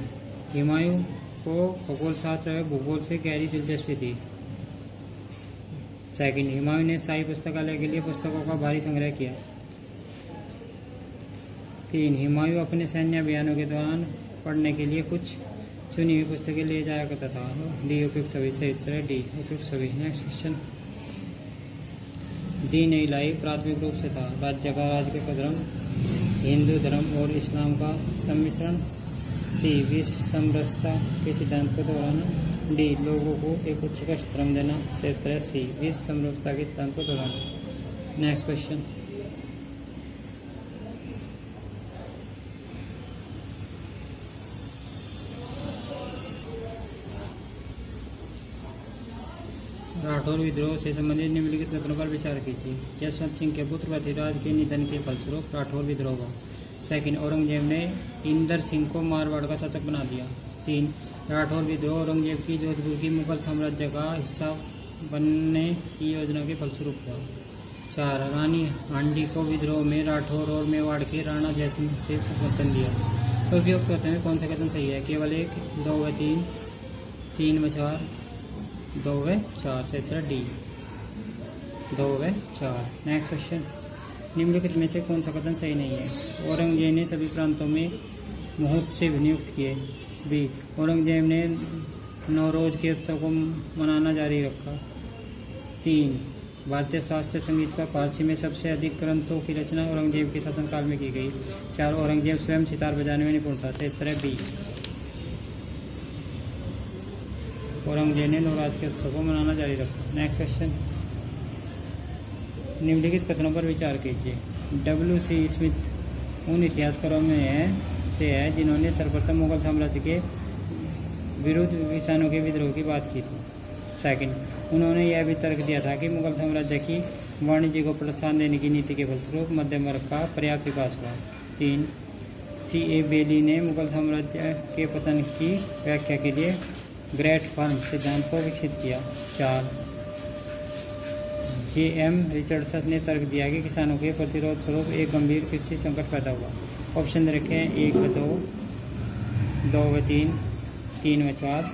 हुमायूं को खगोल शास्त्र व भूगोल से गहरी दिलचस्पी थी। सेकंड, हुमायूं ने शाही पुस्तकालय के लिए पुस्तकों का भारी संग्रह किया। 3, हुमायूं अपने सैन्य अभियानों के दौरान पढ़ने के लिए कुछ चुनी हुई पुस्तकें ले जाया करता था। डी उपयुक्त सभी, सही उत्तर है डी उपयुक्त सभी। नेक्स्ट क्वेश्चन, दीन इलाही प्राथमिक रूप से था। राज्य का राज के धर्म, हिंदू धर्म और इस्लाम का सम्मिश्रण। सी, विश्व समरसता के सिद्धांत को दोहराना। डी, लोगों को एक उत्कृष्ट धर्म देना। सही उत्तर है सी, विश्व समरसता के सिद्धांत को दोहराना। नेक्स्ट क्वेश्चन, राठौर विद्रोह से संबंधित निम्नलिखित कथनों पर विचार कीजिए। जसवंत सिंह के पुत्र पृथ्वीराज के निधन के फलस्वरूप राठौर विद्रोह हुआ। सेकंड, औरंगजेब ने इंदर सिंह को मारवाड़ का शासक बना दिया। 3, राठौर विद्रोह औरंगजेब की जोधपुर की मुगल साम्राज्य का हिस्सा बनने की योजना के फलस्वरूप हुआ। 4, रानी हांडी को विद्रोह में राठौर और मेवाड़ के राणा जयसिंह से समर्थन दिया। तो उपयुक्त कथन में कौन सा कथन सही है? केवल 1, 2 व 3, 3 व 4, 2 व 4। से उत्तर डी 2 व 4। नेक्स्ट क्वेश्चन, निम्नलिखित में से कौन सा कथन सही नहीं है? औरंगजेब ने सभी प्रांतों में महोत्सव नियुक्त किए। बी, औरंगजेब ने नवरोज के उत्सव को मनाना जारी रखा। 3, भारतीय शास्त्रीय संगीत का फारसी में सबसे अधिक ग्रंथों की रचना औरंगजेब के शासनकाल में की गई। 4, औरंगजेब स्वयं सितार बजाने में निपुण था। से उत्तर है बी, औरंगजेब ने नवराज के उत्सव को मनाना जारी रखा। नेक्स्ट क्वेश्चन, निम्नलिखित कथनों पर विचार कीजिए। W.C. स्मिथ उन इतिहासकारों में से है जिन्होंने सर्वप्रथम मुगल साम्राज्य के विरुद्ध किसानों के विद्रोह की बात की थी। सेकंड, उन्होंने यह भी तर्क दिया था कि मुगल साम्राज्य की वाणिज्य को प्रोत्साहन देने की नीति के फलस्वरूप मध्यम वर्ग का पर्याप्त विकास हुआ। 3, C.A. बेली ने मुगल साम्राज्य के पतन की व्याख्या के लिए ग्रेट फार्म सिद्धांत को विकसित किया। 4, J.M. रिचर्डसन ने तर्क दिया कि किसानों के प्रतिरोध स्वरूप एक गंभीर कृषि संकट पैदा हुआ। ऑप्शन रखें 1 व 2, 2 व 3, 3 व 4,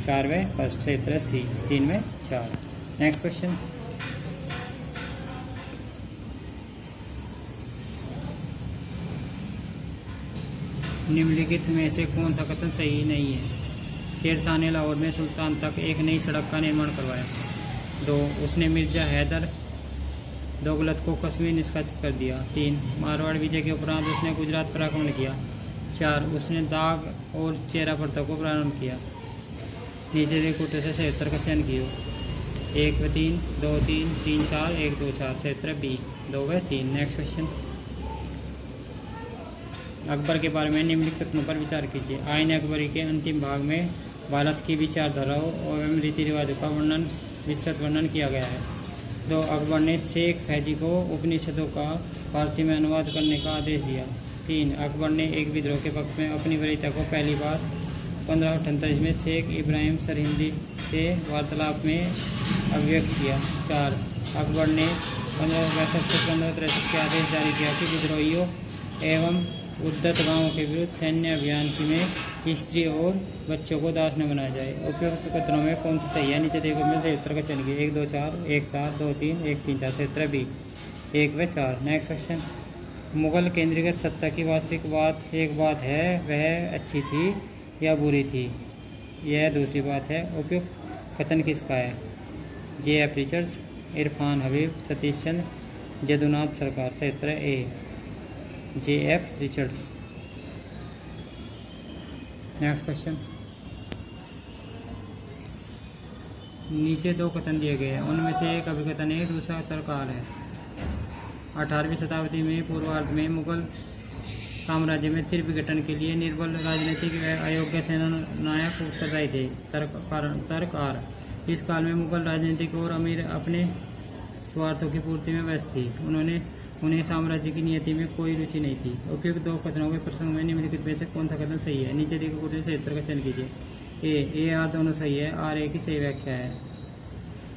4 व फर्स्ट। से उत्तर सी 3 व 4। नेक्स्ट क्वेश्चन, निम्नलिखित में से कौन सा कथन सही नहीं है? शेरशाह ने लाहौर में सुल्तान तक एक नई सड़क का निर्माण करवाया। 2, उसने मिर्जा हैदर दोगलत को कश्मीर निष्कासित कर दिया। 3, मारवाड़ विजय के उपरांत उसने गुजरात पर आक्रमण किया। 4, उसने दाग और चेरा प्रथा को प्रारंभ किया। नीचे दिए कोटे से सही उत्तर का चयन किया। 1 व 3, 2 3, 3 4, 1 2 4। सही उत्तर बी 2 व 3। नेक्स्ट क्वेश्चन, अकबर के बारे में निम्नलिखित कथनों पर विचार कीजिए। आईन अकबरी के अंतिम भाग में भारत की विचारधाराओं एवं रीति रिवाजों का विस्तृत वर्णन किया गया है। 2, अकबर ने शेख फैजी को उपनिषदों का फारसी में अनुवाद करने का आदेश दिया। 3, अकबर ने एक विद्रोह के पक्ष में अपनी वरीयता को पहली बार 1538 में शेख इब्राहिम सरहिंदी से वार्तालाप में अभिव्यक्त किया। 4, अकबर ने 1562 से 1563 के आदेश जारी किया कि विद्रोहियों एवं उद्धत गांवों के विरुद्ध सैन्य अभियान में स्त्री और बच्चों को दास न बनाया जाए। उपयुक्त कथनों में कौन सा सही है? नीचे देखो में से उत्तर का चयन कीजिए। 1 2 4, 1 4, 2 3, 1 3 4। से उत्तर बी 1 व 4। नेक्स्ट क्वेश्चन, मुगल केंद्रीकृत सत्ता की वास्तविक एक बात है, वह अच्छी थी या बुरी थी? यह दूसरी बात है। उपयुक्त कथन किसका है? J.F. रिचर्ड्स, इरफान हबीब, सतीश चंद्र, जदुनाथ सरकार। सही उत्तर है ए, JF रिचर्ड्स। नेक्स्ट क्वेश्चन, नीचे दो कथन दिए गए हैं, उनमें से एक अभिकथन है, दूसरा तर्ककार है। 18वीं शताब्दी में पूर्वार्ध में मुगल साम्राज्य में फिर विघटन के लिए निर्बल राजनीतिक व अयोग्य सेनानायक उत्तरदायी थे। तर्ककार, इस काल में मुगल राजनीतिक और अमीर अपने स्वार्थों की पूर्ति में व्यस्त थी। उन्हें साम्राज्य की नियति में कोई रुचि नहीं थी। उपयुक्त दो कथनों के प्रसंग में निम्नलिखित में से कौन सा कथन सही है? नीचे दिए गए से उत्तर का चयन कीजिए। ए आर दोनों सही है, आर ए की सही व्याख्या है।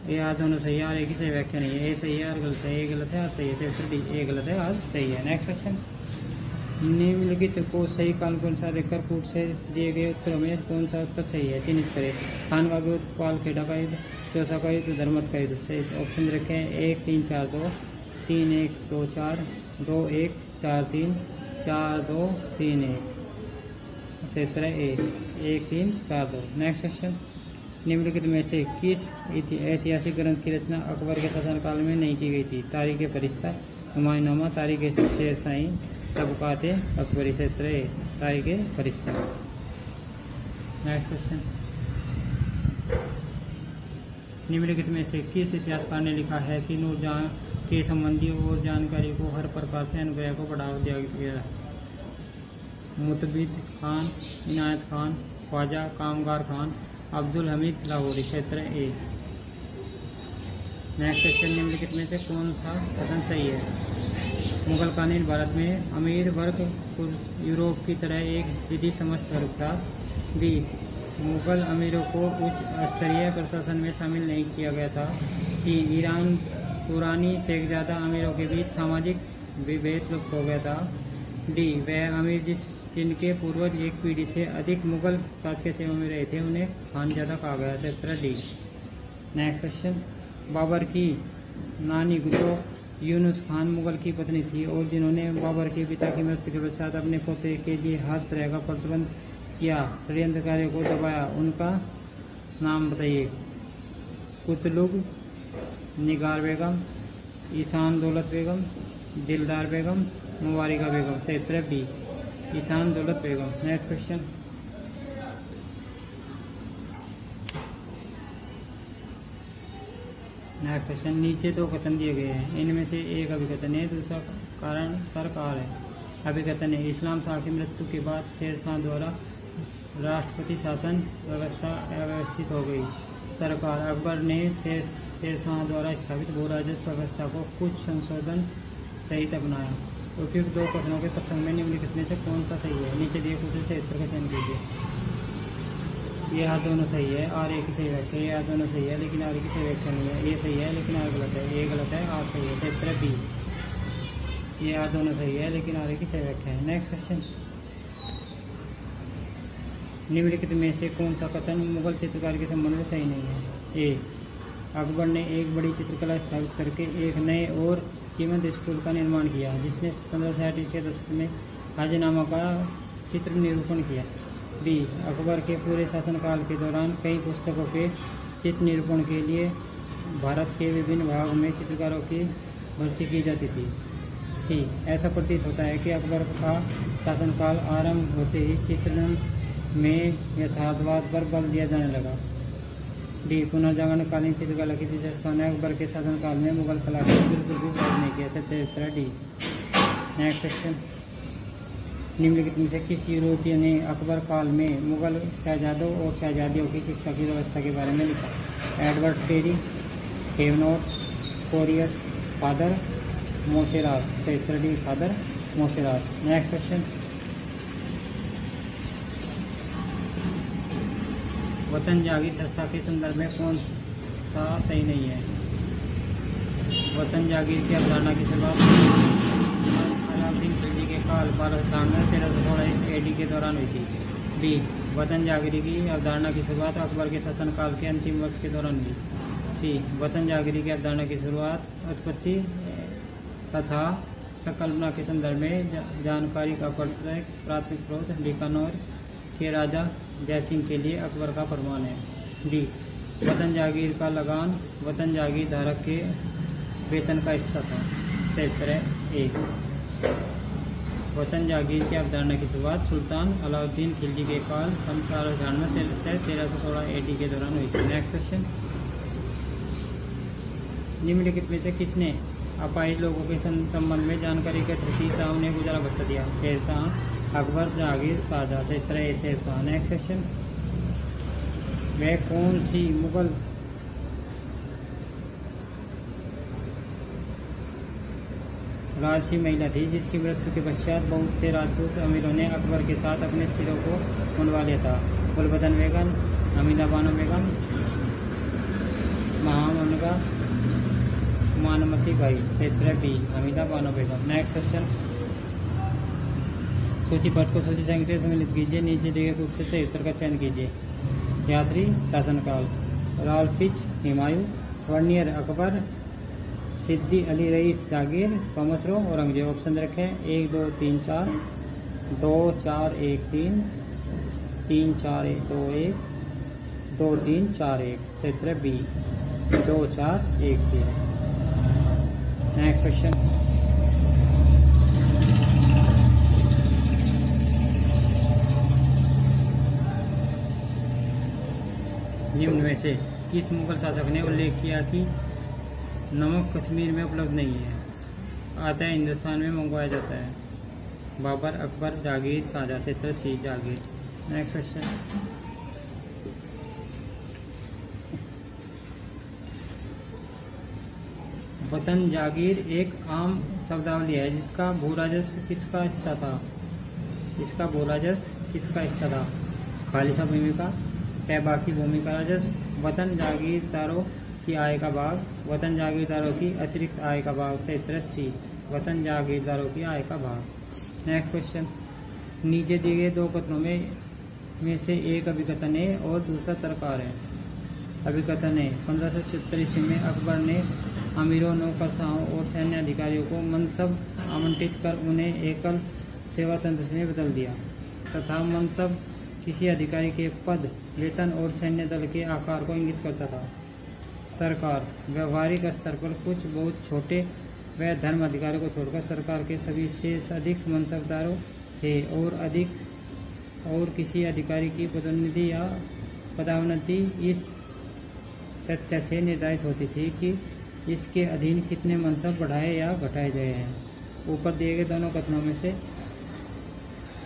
ए आर दोनों सही है, आर ए की सही व्याख्या नहीं है। ए सही है, आर गलत है। ए गलत है, आर सही है। सही उत्तर डी, ए गलत है, आर सही है। नेक्स्ट क्वेश्चन, निम्नलिखित को सही काल के अनुसार देखकर पूर्व से दिए गए उत्तरों में कौन सा उत्तर सही है? चिन्हित करें। खान का युद्ध, पाल खेड़ा का युद्ध, चौसा का युद्ध, धर्मत का युद्ध। सही ऑप्शन रखें 1 3 4 2, 3 1 2 4, 2 1 4 3, 4 2 3 1। सही उत्तर है ए, 1 3 4 2। नेक्स्ट क्वेश्चन, निम्नलिखित में से किस ऐतिहासिक ग्रंथ की रचना अकबर के शासनकाल में नहीं की गई थी? तारीख फरिश्ता, हुमायूंनामा, तारीख शेरशाही, तबकात अकबरी। से उत्तर है तारीख फरिश्ता। नेक्स्ट क्वेश्चन, निम्नलिखित में से किस इतिहासकार ने लिखा है कि नूरजहां के संबंधी और जानकारी को हर प्रकार से अनुग्रह को बढ़ावा दिया गया? मुतबिद खान, इनायत खान, ख्वाजा कामगार खान, अब्दुल हमीद लाहौरी। क्षेत्र ए। नेक्स्ट क्वेश्चन, निम्नलिखित में से कौन सा कथन सही है? मुगल कालीन भारत में अमीर वर्ग यूरोप की तरह एक विधि समस्त वर्ग था। बी, मुगल अमीरों को उच्च स्तरीय प्रशासन में शामिल नहीं किया गया था। सी, ईरान पुरानी शेखजादा अमीरों के बीच सामाजिक विभेद लुप्त हो गया था। डी, वह अमीर जिनके पूर्वज एक पीढ़ी से अधिक मुगल शासकीय सेवा में रहे थे उन्हें खान ज्यादा कहा गया। क्षेत्र डी। नेक्स्ट क्वेश्चन, बाबर की नानी जो यूनुस खान मुगल की पत्नी थी और जिन्होंने बाबर के पिता की मृत्यु के पश्चात अपने पोते के लिए हर तरह का प्रतिबंध किया, षड्यंत्रकारियों को दबाया, उनका नाम बताइए। कुतलुग, निगार बेगम, ईशान दौलत बेगम, दिलदार बेगम, मुबारिका बेगम। क्षेत्र बी, ईशान दौलत बेगम। नेक्स्ट क्वेश्चन, नीचे दो कथन दिए गए हैं, इनमें से एक अभिकथन है, दूसरा कारण तर्ककार है। अभिकथन है, इस्लाम शाह की मृत्यु के बाद शेरशाह द्वारा राष्ट्रपति शासन व्यवस्था अव्यवस्थित हो गई। तर्ककार, अकबर ने शेरशाह द्वारा स्थापित भू राजस्व व्यवस्था को कुछ संशोधन सहित अपनाया। उपयुक्त दो कथनों के प्रसंग में निम्नलिखित में से कौन सा सही है? नीचे दिए कुछ से उत्तर का चयन कीजिए। ये आर दोनों सही है, आर ए की सही व्याख्या। ये आर दोनों सही है लेकिन आर की सही व्याख्या नहीं है। ये सही है लेकिन आर गलत है। ये गलत है, आर सही है। क्षेत्र बी, ये आर दोनों सही है लेकिन आर की सही व्याख्या है। नेक्स्ट क्वेश्चन, निम्नलिखित में से कौन सा कथन मुगल चित्रकार के संबंध में सही नहीं है? ए, अकबर ने एक बड़ी चित्रकला स्थापित करके एक नए और कीमत स्कूल का निर्माण किया जिसने 1560 के दशक में हाजीनामा का चित्र निरूपण किया। बी, अकबर के पूरे शासनकाल के दौरान कई पुस्तकों के चित्र निरूपण के लिए भारत के विभिन्न भागों में चित्रकारों की भर्ती की जाती थी। सी, ऐसा प्रतीत होता है कि अकबर का शासनकाल आरंभ होते ही चित्रण में यथार्थवाद पर बल दिया जाने लगा। डी, पुनर्जागरणकालीन चित्रकला की विशेषता ने अकबर के शासनकाल में मुगल कला को बिल्कुल भी प्रभावित नहीं किया। सत्य उत्तर डी। नेक्स्ट क्वेश्चन, निम्नलिखित में से किस यूरोपीय ने अकबर काल में मुगल शहजादों और शहजादियों की शिक्षा की व्यवस्था के बारे में लिखा? Edward Terry, Thevenot, Coryat, father Monserrate. क्षेत्र D, father Monserrate. Next question, वतन जागीर संस्था के संदर्भ में कौन सा सही नहीं है? वतन जागीर की अवधारणा की शुरुआत अलाउद्दीन खिलजी के काल 1293-1316 AD के दौरान हुई थी। बी, वतन जागीरी की अवधारणा की शुरुआत अकबर के शासनकाल के अंतिम वर्ष के दौरान हुई। सी, वतन जागीरी की अवधारणा की शुरुआत उत्पत्ति तथा संकल्पना के संदर्भ में जानकारी का प्राथमिक स्रोत बीकानेर के राजा जयसिंह के लिए अकबर का फरमान है। डी, वतन जागीर का लगान वतन जागीर धारक के वेतन का हिस्सा था। क्षेत्र 1। वतन जागीर की अवधारणा की शुरुआत सुल्तान अलाउद्दीन खिलजी के काल सन 400 में 1316 AD के दौरान हुई थी। नेक्स्ट क्वेश्चन, निम्नलिखित में से किसने अपाहिज लोगों के संबंध में जानकारी एकत्र की तथा उन्हें गुजारा भत्ता दिया? शेरशाह, अकबर, जहांगीर, शाहजहां। क्षेत्र ए शेरशाह। नेक्स्ट क्वेश्चन, वह कौन सी मुगल राजसी महिला थी जिसकी मृत्यु के पश्चात बहुत से राजपूत अमीरों ने अकबर के साथ अपने सिरों को मुंडवा लिया था? गुलबदन बेगम, हमीदा बानो बेगम, महामनगा, मानमती बाई। क्षेत्र B Hamida Bano Begum. Next question, सूची पट को सूची संख्या से सम्मिलित कीजिए, नीचे दिए गए कुछ से उत्तर का चयन कीजिए। यात्री, शासनकाल, राल्फिच, हुमायूं, वर्नियर, अकबर, सिद्दी अली रईस, जागीर, कॉमसरो, औरंगजेब। ऑप्शन रखें 1 2 3 4, 2 4 1 3, 3 4 1 2 1, 2 3 4 1। क्षेत्र बी 2 4 1 3। नेक्स्ट क्वेश्चन, निम्न में से किस मुगल शासक ने उल्लेख किया कि नमक कश्मीर में उपलब्ध नहीं है, आता है हिंदुस्तान में मंगवाया जाता है? बाबर, अकबर, जागीर, शाहजहां। क्षेत्र सी जागीर। नेक्स्ट क्वेश्चन, वतन जागीर एक आम शब्दावली है जिसका भू राजस्व किसका हिस्सा था? इसका भू राजस्व किसका हिस्सा था? खालिसा भूमि का, बाकी भूमि का राजस्व, वतन जागीरदारों की आय का भाग, वतन जागीरदारों की अतिरिक्त आय का भाग। क्षेत्र सी वतन जागीरदारों की आय का भाग। नेक्स्ट क्वेश्चन, नीचे दिए गए दो कथनों में से एक अभिकथन है और दूसरा तर्ककार है। अभिकथन है 1576 ईस्वी में अकबर ने अमीरों, नौकरशाहों और सैन्य अधिकारियों को मनसब आवंटित कर उन्हें एकल सेवा तंत्र में बदल दिया तथा मनसब किसी अधिकारी के पद, वेतन और सैन्य दल के आकार को इंगित करता था। तर्ककार, व्यवहारिक स्तर पर कुछ बहुत छोटे व धर्म अधिकारियों को छोड़कर सरकार के सभी से अधिक मनसबदारों थे और किसी अधिकारी की पदोन्नति या पदोन्नति इस तथ्य से निर्धारित होती थी कि इसके अधीन कितने मनसब बढ़ाए या घटाए गए हैं। ऊपर दिए गए दोनों कथनों में से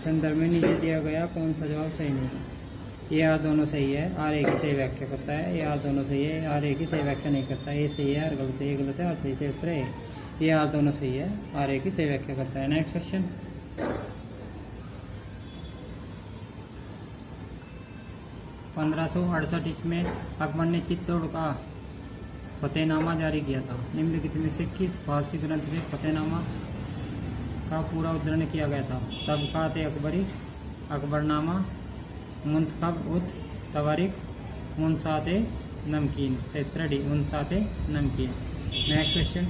संदर्भ में नीचे दिया गया कौन सा जवाब सही नहीं है? ये आर दोनों सही है, आर एक ही सही व्याख्या करता है। ये आर दोनों सही है, आर एक ही सही व्याख्या नहीं करता है। ये सही है, आर गलत है, ये गलत है, आर सही। क्षेत्र है ये आर दोनों सही है, आर एक ही सही व्याख्या करता है। नेक्स्ट क्वेश्चन, 1568 ईस्वी में अकबर ने चित्तौड़ का फतेहनामा जारी किया था। निम्नलिखित में से किस फारसी ग्रंथ में फतेहनामा का पूरा उद्धरण किया गया था? तबकात-ए-अकबरी, अकबरनामा, मुंतखब-उत-तवारीख, मुनसात-ए-नमकीन। क्षेत्र डी मुनसात-ए-नमकीन। नेक्स्ट क्वेश्चन,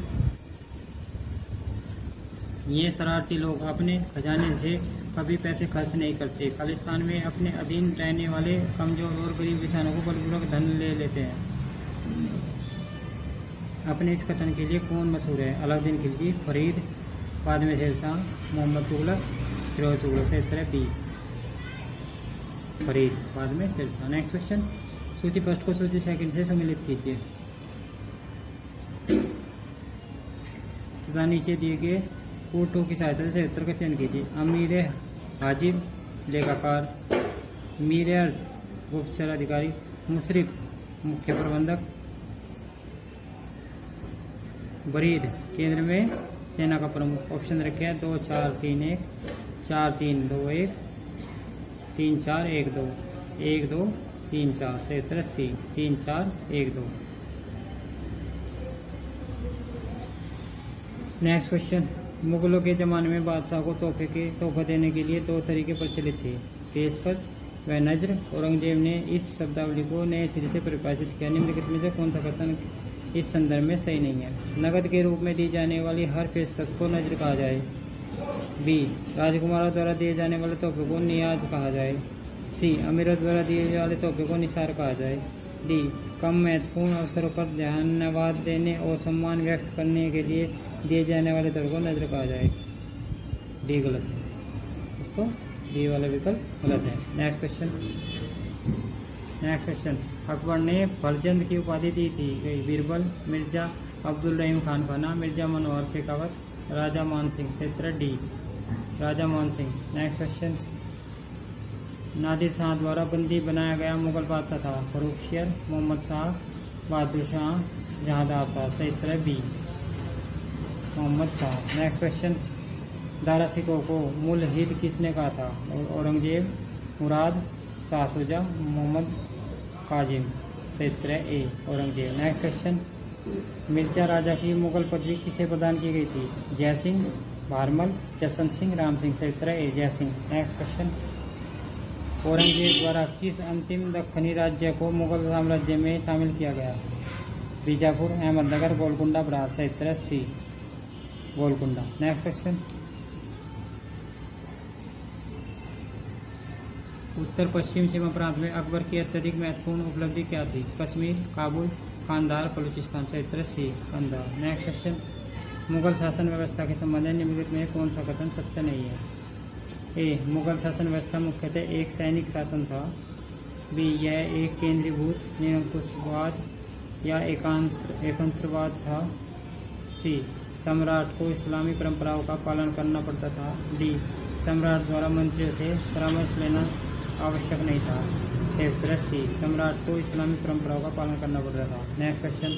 ये शरारती लोग अपने खजाने से कभी पैसे खर्च नहीं करते। खालिस्तान में अपने अधीन रहने वाले कमजोर और गरीब किसानों को बलपूर्वक धन ले लेते हैं। अपने इस कथन के लिए कौन मशहूर है? अलाउद्दीन खिलजी, फरीद, बाद में शेरशाह, मोहम्मद तुगलक, फिरोज तुगलक। क्षेत्र बी फरीद, बाद में शेरशाह। नेक्स्ट क्वेश्चन, सूची फर्स्ट को सूची सेकंड से सम्मिलित कीजिए तथा नीचे दिए गए कोटों की सहायता से उत्तर का चयन कीजिए। अमीर हाजिब, लेखाकार, मीर अर्ज, गुप्तचर अधिकारी, मुशरिफ, मुख्य प्रबंधक, बरीद, केंद्र में सेना का प्रमुख। ऑप्शन रखे हैं 2 4 3 1, 4 3 2 1, 3 4 1 2, 1 2 3 4। क्षेत्र सी 3 4 1 2। नेक्स्ट क्वेश्चन, मुगलों के ज़माने में बादशाह को तोहफा देने के लिए दो तरीके प्रचलित थे, पेशकश व नज्र। औरंगजेब ने इस शब्दावली को नए सिरे से परिभाषित किया। निम्नलिखित में से कौन सा कथन इस संदर्भ में सही नहीं है? नकद के रूप में दी जाने वाली हर पेशकश को नज्र कहा जाए। बी, राजकुमारों द्वारा दिए जाने वाले तोहफे को नियाज कहा जाए। सी, अमीरों द्वारा दिए वाले तोहफे को निसार कहा जाए। डी, कम महत्वपूर्ण अवसरों पर धन्यवाद देने और सम्मान व्यक्त करने के लिए दिए जाने वाले दर को नजर कहा जाए। डी गलत है दोस्तों, डी वाला विकल्प गलत है। नेक्स्ट क्वेश्चन अकबर ने फरजंद की उपाधि दी थी। बीरबल, मिर्जा अब्दुल रहीम खान खाना, मिर्जा मनोहर शेखावत, राजा मान सिंह। क्षेत्र डी राजा मान सिंह। नेक्स्ट क्वेश्चन नादिर शाह द्वारा बंदी बनाया गया मुगल बादशाह था। फर्रुखशियर, मोहम्मद शाह, बहादुर शाह, जहांदार शाह। क्षेत्र B Mohammad Shah. Next question Dara Shikoh को मुल्हिद किसने कहा था। औरंगजेब, मुराद, शाह शुजा, मोहम्मद काजिम। क्षेत्र ए औरंगजेब। नेक्स्ट क्वेश्चन मिर्जा राजा की मुगल पदवी किसे प्रदान की गई थी। जय सिंह, भारमल, जसवंत सिंह, राम सिंह। क्षेत्र ए जय सिंह। नेक्स्ट क्वेश्चन औरंगजेब द्वारा किस अंतिम दक्खनी राज्य को मुगल साम्राज्य में शामिल किया गया। बीजापुर, अहमदनगर, गोलकुंडा, बरार। क्षेत्र सी गोलकुंडा। नेक्स्ट क्वेश्चन उत्तर पश्चिम सीमा प्रांत में अकबर की अत्यधिक महत्वपूर्ण उपलब्धि क्या थी। कश्मीर, काबुल, कांधार, बलूचिस्तान। क्षेत्र सी कांधार। नेक्स्ट क्वेश्चन मुगल शासन व्यवस्था के संबंध में निम्नलिखित में कौन सा कथन सत्य नहीं है। ए मुगल शासन व्यवस्था मुख्यतः एक सैनिक शासन था। बी यह एक केंद्रीभूत निरंकुशवाद या एकंत्रवाद था। सी सम्राट को इस्लामी परंपराओं का पालन करना पड़ता था। डी सम्राट द्वारा मंत्रियों से परामर्श लेना आवश्यक नहीं था। क्षेत्र सी सम्राट को इस्लामी परंपराओं का पालन करना पड़ता था। नेक्स्ट क्वेश्चन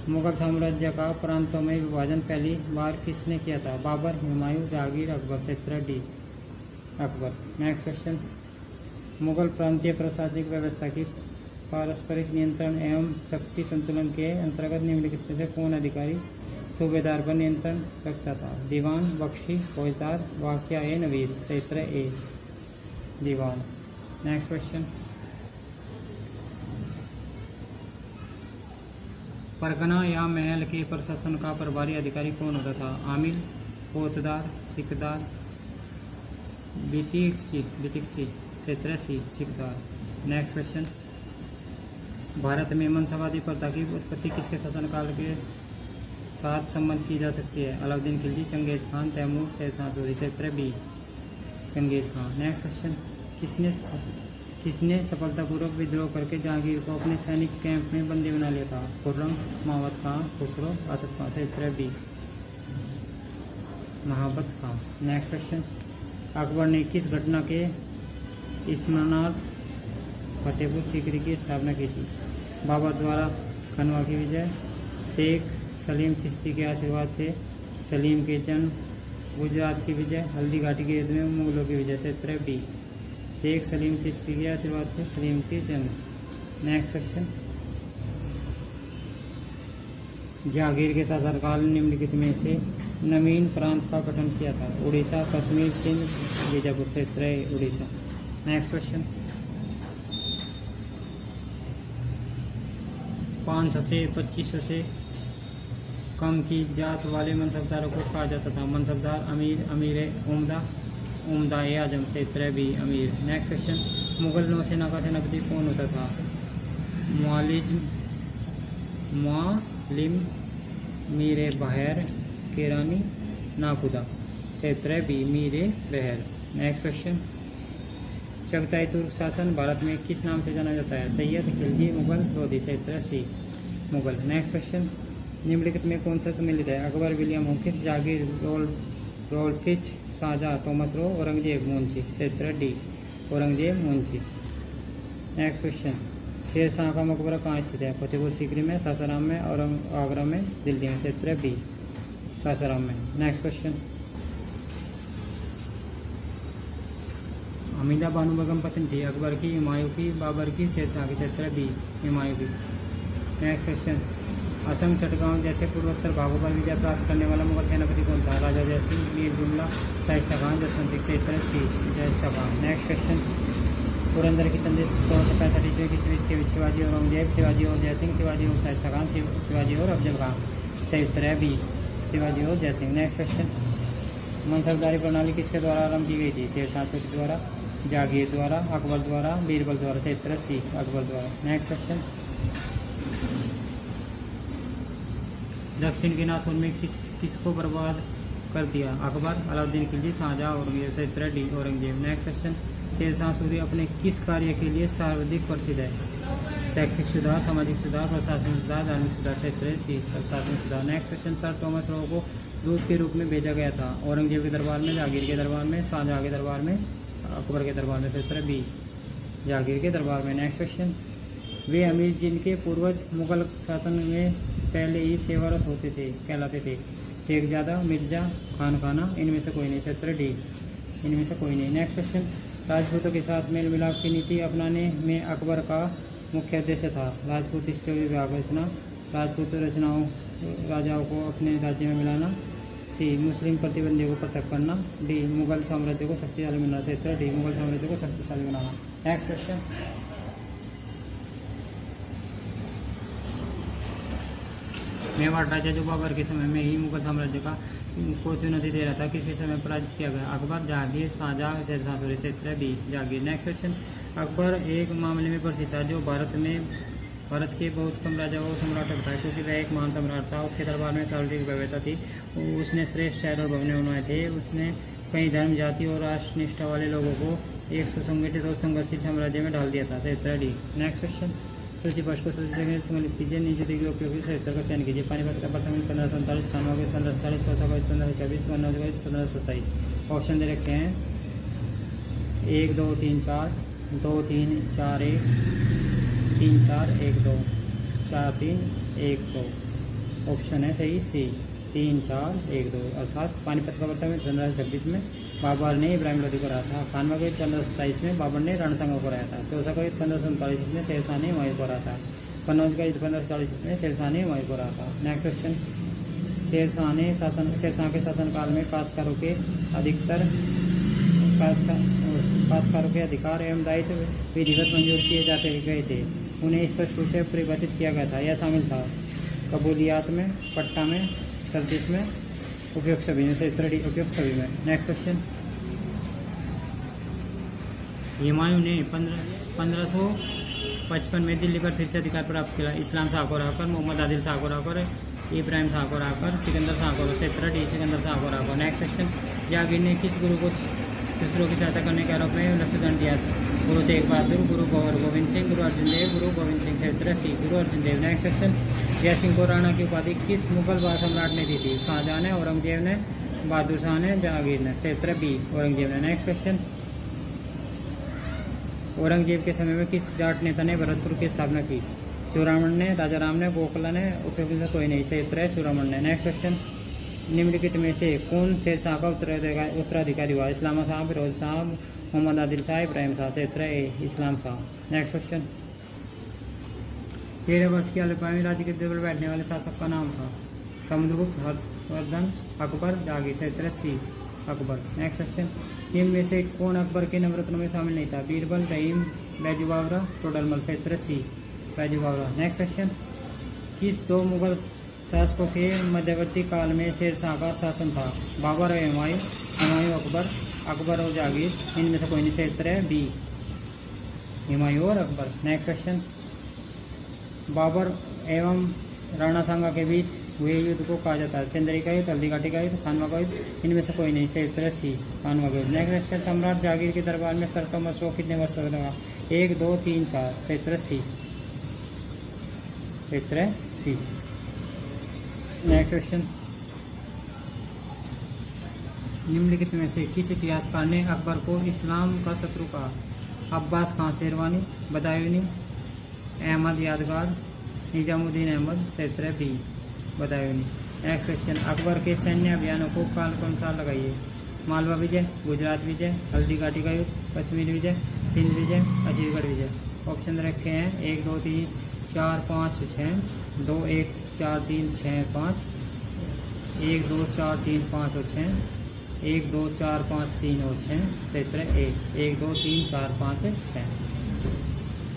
मुगल साम्राज्य का प्रांतों में विभाजन पहली बार किसने किया था। बाबर, हुमायूं, जहांगीर, अकबर। क्षेत्र D Akbar. Next question Mughal प्रांतीय प्रशासनिक व्यवस्था की पारस्परिक नियंत्रण एवं शक्ति संतुलन के अंतर्गत निम्नलिखित में से कौन अधिकारी सूबेदार पर नियंत्रण रखता था। दीवान, बख्शी, फौजदार, वाकिया ए नवीस। क्षेत्र ए दीवान। नेक्स्ट क्वेश्चन परगना या महल के प्रशासन का प्रभारी अधिकारी कौन होता था। आमिर, कोतदार, सिकदार, बितिकची। क्षेत्र सी सिकदार। नेक्स्ट क्वेश्चन भारत में मनसवादी प्रथा की उत्पत्ति किसके शासनकाल के साथ संबंध की जा सकती है। अलाउद्दीन खिलजी, चंगेज खान, तैमूर, शेरशाह सूरी। क्षेत्र B Changez Khan. Next question किसने सफलतापूर्वक विद्रोह करके जहांगीर को अपने सैनिक कैंप में बंदी बना लिया था। खुर्रम, महाबत खां, खुसरो, आसफ खां। क्षेत्र बी महाबत खां। नेक्स्ट क्वेश्चन अकबर ने किस घटना के स्मरणार्थ फतेहपुर सीकरी की स्थापना की थी। बाबर द्वारा खनवा की विजय, शेख सलीम चिश्ती के आशीर्वाद से सलीम के जन्म, गुजरात की विजय, हल्दी घाटी के युद्ध में मुगलों की विजय। क्षेत्र बी शेख सलीम चिश्ती के आशीर्वाद से सलीम के जन्म। नेक्स्ट क्वेश्चन जहांगीर के शासनकाल निम्नलिखित में से नवीन प्रांत का गठन किया था। उड़ीसा, कश्मीर, सिंध, बीजापुर। क्षेत्र उड़ीसा। नेक्स्ट क्वेश्चन 5 से 25 से कम की जात वाले मनसबदारों को कहा जाता था। मनसबदार, अमीर, अमीर उम्दा, उम्दा ए आजम। क्षेत्र बी अमीर। नेक्स्ट क्वेश्चन मुगल नौसेना का सेनापति कौन होता था। मुअल्लिम, मीर बहर, केरानी, नाकुदा। क्षेत्र बी मीर बहर। नेक्स्ट क्वेश्चन चगताई तुर्क शासन भारत में किस नाम से जाना जाता है। सैयद, खिलजी, मुगल, लोधी। क्षेत्र सी मुगल। नेक्स्ट क्वेश्चन निम्नलिखित में कौन सा सम्मिलित है। Akbar, William Hawkins, Jahangir, Ralph Fitch, Shahjahan, Thomas Roe, Aurangzeb, मुंशी। क्षेत्र डी औरंगजेब, मुंशी। नेक्स्ट क्वेश्चन शेरशाह का मकबरा कहाँ स्थित है। फतेहपुर सीकरी में, सासाराम में, और आगरा में, दिल्ली में। क्षेत्र बी सासाराम में। नेक्स्ट क्वेश्चन हमीदा बानो बेगम पत्नी थी। अकबर की, हुमायूं की, बाबर की, शेरशाह की। क्षेत्र बी हुमायूं की। नेक्स्ट क्वेश्चन असम, चटगांव जैसे पूर्वोत्तर भागों पर विजय प्राप्त करने वाला मुगल सेनापति कौन था। राजा जय सिंह, मीर जुमला, शाइस्ता खान, जसवंत सिंह। क्षेत्र सी शाइस्ता खान। नेक्स्ट क्वेश्चन पुरंदर की संधि 1665 ईस्वी की के शिवाजी और औरंगजेब, शिवाजी और जय सिंह, शिवाजी और शाइस्ता खान, शिवाजी और अफजल खान। क्षेत्र बी शिवाजी और जय सिंह। नेक्स्ट क्वेश्चन मनसबदारी प्रणाली किसके द्वारा आरंभ की गई थी। शेरशाह तुर्क द्वारा, जहांगीर द्वारा, अकबर द्वारा, बीरबल द्वारा। क्षेत्र सी अकबर द्वारा। नेक्स्ट क्वेश्चन दक्षिण के नासूर में किसको बर्बाद कर दिया? अकबर, अलाउद्दीन खिलजी, शाहजहां, औरंगजेब। सही उत्तर D Aurangzeb. Next question, Shershah Suri अपने किस कार्य के लिए सर्वाधिक प्रसिद्ध है? शैक्षिक सुधार, सामाजिक सुधार, प्रशासनिक सुधार, धार्मिक सुधार। सही उत्तर सी प्रशासनिक सुधार। नेक्स्ट क्वेश्चन, सर थॉमस रो को दूत के रूप में भेजा गया था? औरंगजेब के दरबार में, जहांगीर के दरबार में, शाहजहां के दरबार में, अकबर के दरबार में। सही उत्तर बी जहांगीर के दरबार में। नेक्स्ट क्वेश्चन, वे अमीर जिनके पूर्वज मुगल शासन में पहले ही सेवारत होते थे कहलाते थे? शेखजादा, मिर्जा, खाना, इनमें से कोई नहीं। सही उत्तर डी इनमें से कोई नहीं। नेक्स्ट क्वेश्चन, राजपूतों के साथ मेल मिलाप की नीति अपनाने में अकबर का मुख्य उद्देश्य था? राजपूत हिस्ट्री विभाग रचना, राजपूत रचनाओं राजाओं को अपने राज्य में मिलाना, सी मुस्लिम प्रतिबंधियों को पृथक करना, डी मुगल साम्राज्य को शक्तिशाली बनाना। सही उत्तर डी मुगल साम्राज्य को शक्तिशाली बनाना। नेक्स्ट क्वेश्चन, मेवाड़ राज्य जो बाबर के समय में ही मुगल साम्राज्य को चुनौती दे रहा था, किसके समय पराजित किया गया? अकबर, जहांगीर, शाहजहां, शेरशाह सूरी। सही उत्तर B Jahangir. Next question, Akbar एक मामले में प्रसिद्ध था जो भारत के बहुत कम राजाओं को सम्राट था, क्योंकि वह एक महान सम्राट था। उसके दरबार में सार्वजनिक व्यवस्था थी, उसने श्रेष्ठ शहर और भवन बनवाए थे, उसने कई धर्म, जाति और राष्ट्र निष्ठा वाले लोगों को एक सुसंगठित और संघर्षशील साम्राज्य में डाल दिया था। सही उत्तर डी। नेक्स्ट क्वेश्चन, सूची फर्स्ट को सूची से सम्मिलित कीजिए, नीचे दिए गए उपयोगी सही उत्तर का चयन कीजिए। पानीपत का प्रथम 1547, स्थानों के 1540, 1524, 1527। ऑप्शन दे रखे हैं 1 2 3 4, 2 3 4 1, 3 4 1 2, 4 3 1 2। ऑप्शन है सही सी 3 4 1 2, अर्थात पानीपत का प्रथम 1526 में बाबर ने इब्राहिम लोदी को हराया था। खानवा का युद्ध 1527 में बाबर ने रणथंगा को हराया था। चौसा का युद्ध 1547 में शेरशाह ने हुमायूं को हराया था। कन्नौज का युद्ध 1540 में शेरशाह ने हुमायूं को हराया था। नेक्स्ट क्वेश्चन, शेरशाह के शासनकाल में काश्तकारों के अधिकार एवं दायित्व विधिवत मंजूर किए जाते गए थे, उन्हें स्पष्ट रूप से परिभाषित किया गया था। यह शामिल था कबूलियात में, पट्टा में, सर्दिश में, उपयुक्त सभी में। उपयुक्त सभी में। नेक्स्ट क्वेश्चन, हुमायूं ने 1555 में दिल्ली पर फिर से अधिकार प्राप्त किया। इस्लाम शाह को हराकर, मोहम्मद आदिल शाह को हराकर, इब्राहिम शाह को हराकर, सिकंदर शाह को सिकंदर शाह को हराकर। नेक्स्ट क्वेश्चन, जहांगीर ने किस गुरु को दूसरों की सहायता करने के आरोप में मृत्युदंड दिया? गुरु तेग बहादुर, गुरु गोविंद सिंह, गुरु अर्जुन देव, गुरु गोविंद सिंह। सी गुरु अर्जुन देव। नेक्स्ट क्वेश्चन, जय सिंह को राणा की उपाधि किस मुगल सम्राट ने दी थी? शाहजहां ने, औरंगजेब ने, बहादुर शाह ने, जहांगीर ने। क्षेत्र बी औरंगजेब ने। नेक्स्ट क्वेश्चन, औरंगजेब के समय में किस जाट नेता ने भरतपुर की स्थापना की? चूड़ामण ने, राजा राम ने, गोखला ने, उपयुक्त कोई नहीं। क्षेत्र है चूड़ामण ने। नेक्स्ट क्वेश्चन, निम्नलिखित में से कौन शेरशाह का उत्तराधिकारी हुआ? इस्लाम शाह, फिरोज शाह, मोहम्मद आदिल शाह, इब्राहिम शाह। क्षेत्र ए इस्लाम शाह। नेक्स्ट क्वेश्चन, 13 वर्ष की अल्पायु में राज्य के दरबार में बैठने वाले शासक का नाम था? समुद्रगुप्त, हर्षवर्धन, अकबर, जहांगीर। क्षेत्र सी अकबर। नेक्स्ट क्वेश्चन, निम्न में से कौन अकबर के नवरत्नों में शामिल नहीं था? बीरबल, रहीम, बैजू बावरा, टोडरमल। क्षेत्र सी बैजू बावरा। नेक्स्ट क्वेश्चन, किस दो मुगल शासकों के मध्यवर्ती काल में शेरशाह का शासन था? बाबर और हुमायूं, अकबर और जहांगीर। इनमें से कोई नहीं। क्षेत्र है बी हुमायूं और अकबर। नेक्स्ट क्वेश्चन, बाबर एवं राणा सांगा के बीच हुए युद्ध को कहा जाता है? चंद्रिका युद्ध, हल्दीघाटी का युद्ध, खानवा का युद्ध। इनमें से कोई नहीं। क्षेत्र सी खानवा का युद्ध। नेक्स्ट क्वेश्चन, सम्राट जहांगीर के दरबार में सर थॉमस रो कितने वर्ष तक लगा? 1 2 3 4। क्षेत्र सी नेक्स्ट क्वेश्चन, निम्नलिखित में से किस इतिहासकार ने अकबर को इस्लाम का शत्रु कहा? अब्बास खान शेरवानी, बदायूनी, अहमद यादगार, निजामुद्दीन अहमद। क्षेत्र B Badayuni. Next question, Akbar के सैन्य अभियानों को काल कौन सा लगाइए? मालवा विजय, गुजरात विजय, हल्दीघाटी का युद्ध, कश्मीर विजय, सिंध विजय, असीरगढ़ विजय। ऑप्शन रखे हैं 1 2 3 4 5 6, 2 1 4 3 6 5, 1 2 4 3 5 और 6, 1 2 4 5 3 और 6। क्षेत्र 1 2 3 4 5 6।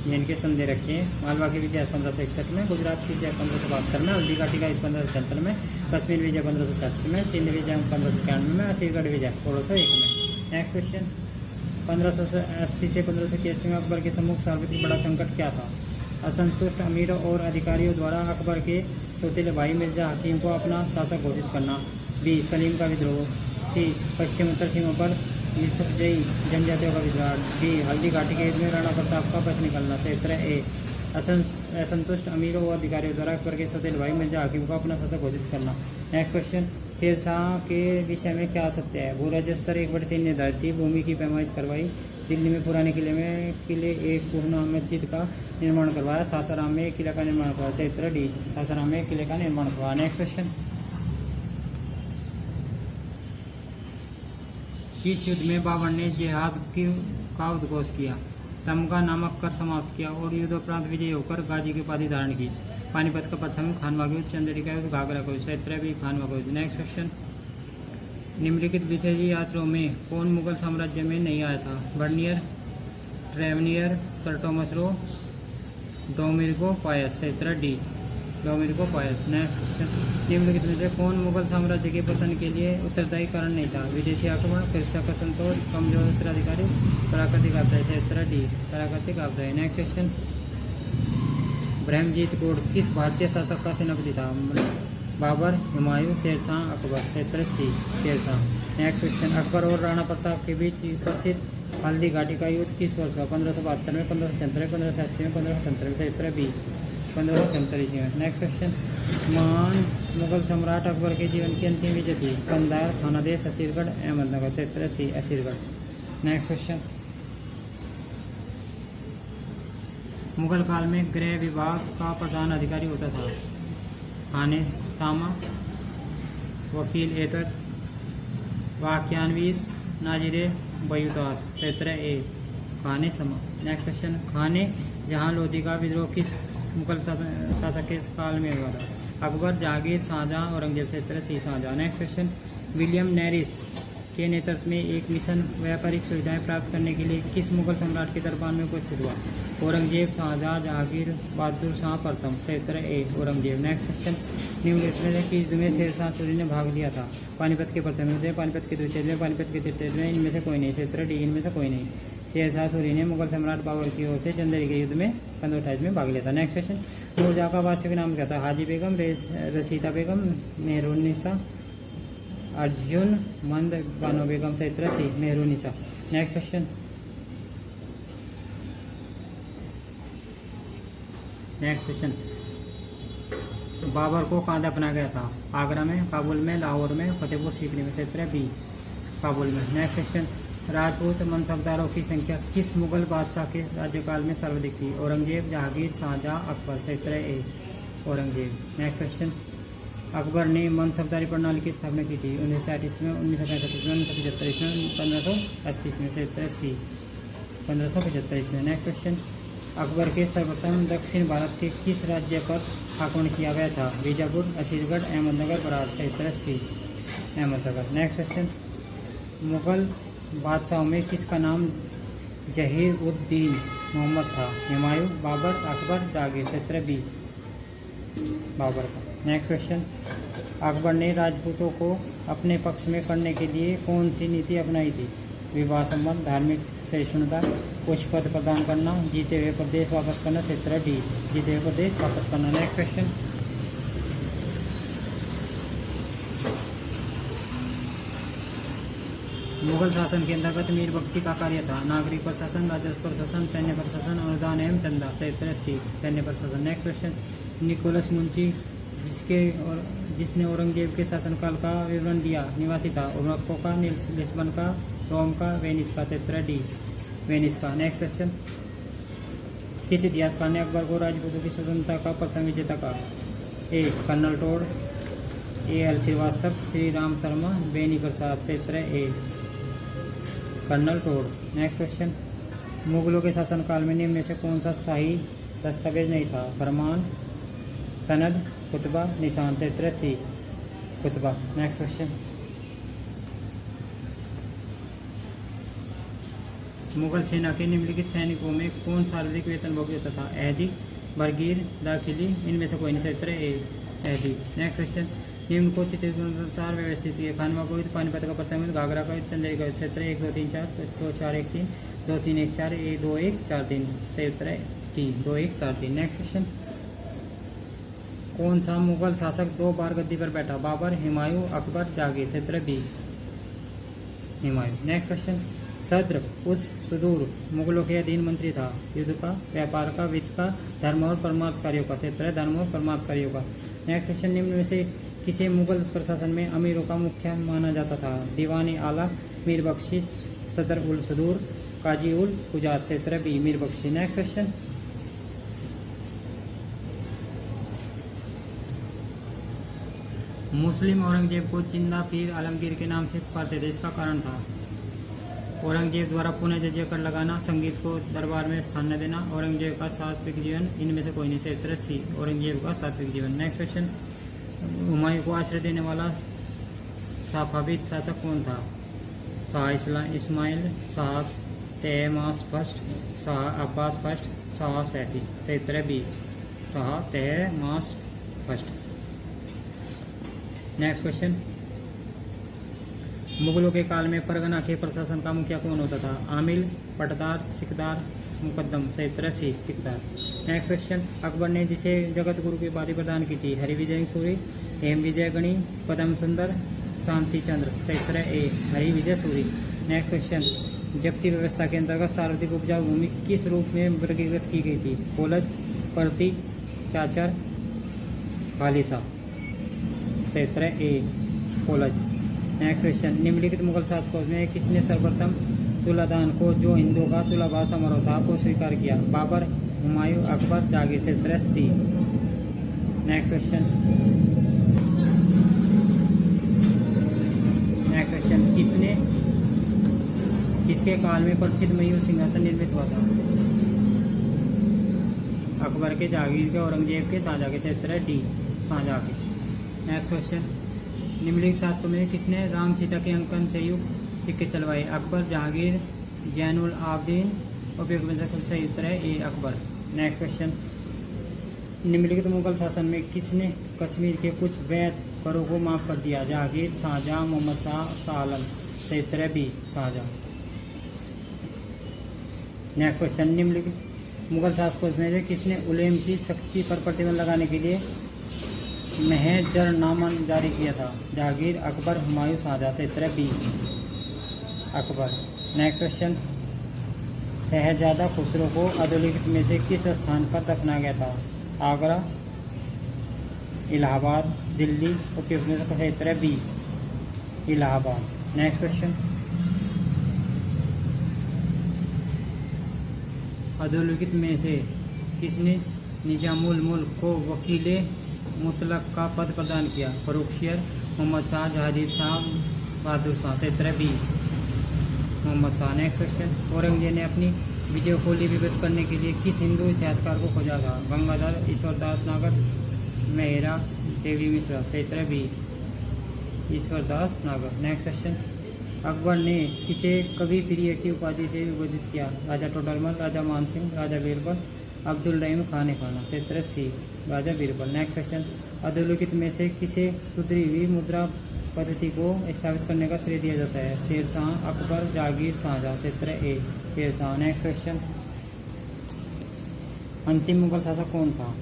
ये इनके संदेह रखे हैं। मालवा की विजय 1561 में, गुजरात की विजय 1572 में, हल्दीघाटी का 1577 में, कश्मीर विजय 1586 में, सिंध विजय 1591 में, असीरगढ़ विजय 1601 में। नेक्स्ट क्वेश्चन, 1580 से 1581 में अकबर के सम्मुख सर्वाधिक बड़ा संकट क्या था? असंतुष्ट अमीरों और अधिकारियों द्वारा अकबर के सौतेले भाई मिर्जा हकीम को अपना शासक घोषित करना। बी सलीम का विद्रोह। सी पश्चिम उत्तर सीमा पर यूसुफजई जनजातियों का विद्रोह। डी हल्दी घाटी के युद्ध में राणा प्रताप का बच निकलना। सही उत्तर है ए असंतुष्ट अमीरों व अधिकारियों द्वारा अकबर के सौतेले भाई मिर्जा हकीम को अपना शासक घोषित करना। नेक्स्ट क्वेश्चन, शेर शाह के विषय में क्या सत्य है? भूराज्य स्तर 1/3 निर्धारित थी। भूमि की पैमाइश करवाई। दिल्ली में पुराने किले एक पूर्ण मस्जिद का निर्माण करवाया। सासाराम में एक किले का निर्माण करवाया। सही उत्तर डी सासाराम में एक किले का निर्माण करवाया। नेक्स्ट क्वेश्चन, किस युद्ध में बाबर ने जिहाद का उद्घोष किया? तमगा नामक कर समाप्त किया और युद्धोपरांत विजयी होकर गाजी की उपाधि धारण की। पानीपत का प्रथम खानवा युद्ध, चंदेरी का युद्ध, घाघरा का युद्ध। सही उत्तर भी खानवा का युद्ध। नेक्स्ट क्वेश्चन, निम्नलिखित विदेशी यात्रियों में कौन मुगल साम्राज्य में नहीं आया था? बर्नियर, ट्रेवनियर, सर टॉमस रो, डोमिनिगो पायस। सही उत्तर डी डोमिनिगो पायस। नेक्स्ट क्वेश्चन, निम्नलिखित में से कौन मुगल साम्राज्य के पतन के लिए उत्तरदायी कारण नहीं था? विदेशी आक्रमण, कृषक असंतोष, कमजोर उत्तराधिकारी, प्राकृतिक आपदा। सही उत्तर डी प्राकृतिक आपदा। नेक्स्ट क्वेश्चन, ब्रह्मजीत गौड़ किस भारतीय शासक का सेनापति था? बाबर, हुमायूं, शेरशाह, अकबर। सही उत्तर सी शेरशाह। नेक्स्ट क्वेश्चन, अकबर और राणा प्रताप के बीच प्रसिद्ध हल्दी घाटी का युद्ध किस वर्ष हुआ? 1572 में, 1576 में, 1587 में, 1577 में। सही उत्तर बी 1547 में। नेक्स्ट क्वेश्चन, महान मुगल सम्राट अकबर के जीवन की अंतिम विजय थी? कंधार, थानादेश, असीरगढ़, अहमदनगर। सही उत्तर सी असीरगढ़। नेक्स्ट क्वेश्चन, मुगल काल में गृह विभाग का प्रधान अधिकारी होता था? खाने सामा, वकील एतद, वाक्यान्वीस, नाजिरे बयूतात। सही उत्तर ए खाने समा। नेक्स्ट क्वेश्चन, खाने जहां लोधी का विद्रोह किस मुगल शासक के काल में हुआ था? अकबर, जहांगीर, शाहजहां, औरंगजेब। सही उत्तर C Shahjahan. Next question, William Norris के नेतृत्व में एक मिशन व्यापारिक सुविधाएं प्राप्त करने के लिए किस मुगल सम्राट के दरबार में उपस्थित हुआ? औरंगजेब, शाहजहां, जहांगीर, बहादुर शाह प्रथम। सही उत्तर ए औरंगजेब। नेक्स्ट क्वेश्चन, निम्नलिखित में से किस युद्ध में शेरशाह सूरी ने भाग लिया था? पानीपत के प्रथम युद्ध में, पानीपत के द्वितीय युद्ध में, पानीपत के तृतीय युद्ध में, इनमें से कोई नहीं। सही उत्तर डी इनमें से कोई नहीं। शेरशाह सूरी ने मुगल सम्राट बाबर की ओर से चंदेरी के युद्ध में 1528 में भाग लिया था। नेक्स्ट क्वेश्चन, नूरजहां का वास्तविक नाम क्या था? हाजी बेगम, रशीदा बेगम, मेहरुन्निसा, अर्जुन मंद, बानो बेगम। सही उत्तर सी मेहरुन्निसा। नेक्स्ट क्वेश्चन, बाबर को कहाँ दफनाया गया था? आगरा में, काबुल में, लाहौर में, फतेहपुर सीकरी में। सही उत्तर बी काबुल में। नेक्स्ट क्वेश्चन, राजपूत मनसबदारों की संख्या किस मुगल बादशाह के राज्यकाल में सर्वाधिक थी? औरंगजेब, जहांगीर, शाहजहां, अकबर। सही उत्तर ए औरंगजेब। नेक्स्ट क्वेश्चन, अकबर ने मनसबदारी प्रणाली की स्थापना की थी? 1938 में, 1935 में, 1975 में, 1580 में। सही उत्तर सी 1575 में। नेक्स्ट क्वेश्चन, अकबर के सर्वप्रथम दक्षिण भारत के किस राज्य पर आक्रमण किया गया था? बीजापुर, असीरगढ़, अहमदनगर, बरार। सही उत्तर सी अहमदनगर। नेक्स्ट क्वेश्चन, मुगल बादशाहों में किसका नाम जहीर उद्दीन मोहम्मद था? हुमायूं, बाबर, अकबर, जहांगीर। सही उत्तर बी बाबर का। नेक्स्ट क्वेश्चन, अकबर ने राजपूतों को अपने पक्ष में करने के लिए कौन सी नीति अपनाई थी? विवाह संबंध, धार्मिक सहिष्णुता, कुछ पद प्रदान करना, जीते हुए प्रदेश वापस करना। सही उत्तर डी जीते हुए प्रदेश वापस करना। नेक्स्ट क्वेश्चन, मुगल शासन के अंतर्गत मीर बख्शी का कार्य था? नागरिक प्रशासन, राजस्व प्रशासन, सैन्य प्रशासन, अनुदान एवं चंदा। सही उत्तर सी सैन्य प्रशासन। नेक्स्ट क्वेश्चन, निकोलस मुंशी जिसने औरंगजेब के शासनकाल का विवरण दिया निवासी था? मोरक्को का, लिस्बन का, रोम का, वेनिस का। सही उत्तर डी वेनिस का। नेक्स्ट क्वेश्चन, किस इतिहासकार ने अकबर को राजपूतों की स्वतंत्रता का प्रथम विजेता कहा? A colonel Tod, A L Srivastava, Shri Ram Sharma, Beni Prasad. सही उत्तर A colonel Tod. Next question, मुगलों के शासनकाल में निम्न में से कौन सा शाही दस्तावेज नहीं था? फरमान, सनद, कुतबा, निशान। सही उत्तर सी कुतबा। नेक्स्ट क्वेश्चन, मुगल सेना के निम्नलिखित सैनिकों में कौन सर्वाधिक वेतनभोगी होता था? अहदी, बरगीर, दाखिली, इनमें से कोई नहीं। सही उत्तर ए अहदी। नेक्स्ट क्वेश्चन, निम्न को तिथिनुसार व्यवस्थित किया? खानवा का युद्ध, पानीपत का प्रथम युद्ध, घाघरा का युद्ध, चंदेरी का युद्ध। क्षेत्र 1 2 3 4 2 4 1 3 2 3 1 4 1 2 1 4 3। सही उत्तर है टी 2 1 4 3। नेक्स्ट क्वेश्चन, कौन सा मुगल शासक 2 बार गद्दी पर बैठा? बाबर, हुमायूं, अकबर, जहांगीर? क्षेत्र बी हुमायूं। नेक्स्ट क्वेश्चन, सद्र उस सुदूर मुगलों के अधीन मंत्री था? युद्ध का, व्यापार का, वित्त का, धर्म और परमार्थ कार्यों का? क्षेत्र धर्म और परमार्थ कार्यों का। नेक्स्ट क्वेश्चन, निम्न में से किसे मुगल प्रशासन में अमीरों का मुख्य माना जाता था? दीवानी आला, मीर बख्शिश, सदर उल सुदूर, काजी उल हुजात? क्षेत्र बी मीर बख्शिश। नेक्स्ट क्वेश्चन, मुस्लिम औरंगजेब को जिंदा पीर आलमगीर के नाम से पुकारते थे, इसका कारण था? औरंगजेब द्वारा पुनः जजिया कर लगाना, संगीत को दरबार में स्थान न देना, औरंगजेब का सात्विक जीवन, इनमें से कोई नहीं। क्षेत्र सी औरंगजेब का सात्विक जीवन। नेक्स्ट क्वेश्चन, हुमायूं को आश्रय देने वाला सफाविद शासक कौन था? Shah Ismail, Shah Tahmasp first, Shah Abbas first, Shah Safi? क्षेत्र B Shah Tahmasp first. Next question, मुगलों के काल में परगना के प्रशासन का मुखिया कौन होता था? आमिल, पटदार, सिकदार, मुकद्दम? क्षेत्र सी सिकदार। नेक्स्ट क्वेश्चन, अकबर ने जिसे जगत गुरु की उपाधि प्रदान की थी? हरिविजय सूरी, हेम विजय गणी, पदम सुंदर, शांति चंद्र? क्षेत्र ए हरिविजय सूरी। नेक्स्ट क्वेश्चन, जब्ती व्यवस्था के अंतर्गत सर्वाधिक उपजाऊ भूमि किस रूप में वर्गीकृत की गई थी? कोलज, परती, चाचर, खालिसा? क्षेत्र ए कोलज। नेक्स्ट क्वेश्चन, निम्नलिखित मुगल शासकों में किसने सर्वप्रथम तुलादान को, जो हिंदुओं का तुलाभार समारोह था, को स्वीकार किया? बाबर, हुमायूं, अकबर, जहांगीर? क्षेत्र सी। नेक्स्ट क्वेश्चन, किसके काल में प्रसिद्ध मयूर सिंहासन निर्मित हुआ था? अकबर के, जहांगीर के, औरंगजेब के, शाहजहां के? क्षेत्र डी शाहजहां के। नेक्स्ट क्वेश्चन, निम्नलिखित शासकों में किसने राम सीता के अंकन से युक्त सिक्के चलवाए? अकबर, जहांगीर, जैनुल आबदीन? उपयुक्त में से सही उत्तर है ए अकबर। नेक्स्ट क्वेश्चन, निम्नलिखित मुगल शासन में किसने कश्मीर के कुछ वैध करों को माफ कर दिया? जहांगीर, शाहजहां, मोहम्मद शाह, शाह आलम? क्षेत्र बी शाहजहां। नेक्स्ट क्वेश्चन, निम्नलिखित मुगल शासकों में से किसने उलेम की शक्ति पर प्रतिबंध लगाने के लिए महजरनामा जारी किया था? जहांगीर, अकबर, हुमायूं, शाहजहां? क्षेत्र बी अकबर। नेक्स्ट क्वेश्चन, शहजादा खुसरो को अधोलिखित में से किस स्थान पर दफनाया गया था? आगरा, इलाहाबाद, दिल्ली? उपयुक्त में से क्षेत्र बी इलाहाबाद। नेक्स्ट क्वेश्चन, अधोलिखित में से किसने निजामुल मुल्क को वकीले मुतलक का पद प्रदान किया? फर्रुखियर, मोहम्मद शाह, जहांगीर शाह, बहादुर शाह? क्षेत्र B Mohammad Shah. Next question, Aurangzeb ने अपनी विजय को लिपिबद्ध करने के लिए किस हिंदू इतिहासकार को खोजा था? गंगाधर, ईश्वरदास नागर, मेहरा देवी मिश्रा? क्षेत्र बी ईश्वरदास नागर। नेक्स्ट क्वेश्चन, अकबर ने किसे कवि प्रिय की उपाधि से विभूषित किया? राजा टोडरमल, राजा मानसिंह, राजा बीरबल, अब्दुल रहीम खान खाना? क्षेत्र सी राजा बीरबल। नेक्स्ट क्वेश्चन, अधोलिखित में से किसे सुधरी हुई मुद्रा पद्धति को स्थापित करने का श्रेय दिया जाता है? शेरशाह, अकबर, जहांगीर, शाहजहां? क्षेत्र ए शेरशाह। नेक्स्ट क्वेश्चन, अंतिम मुगल शासक कौन था?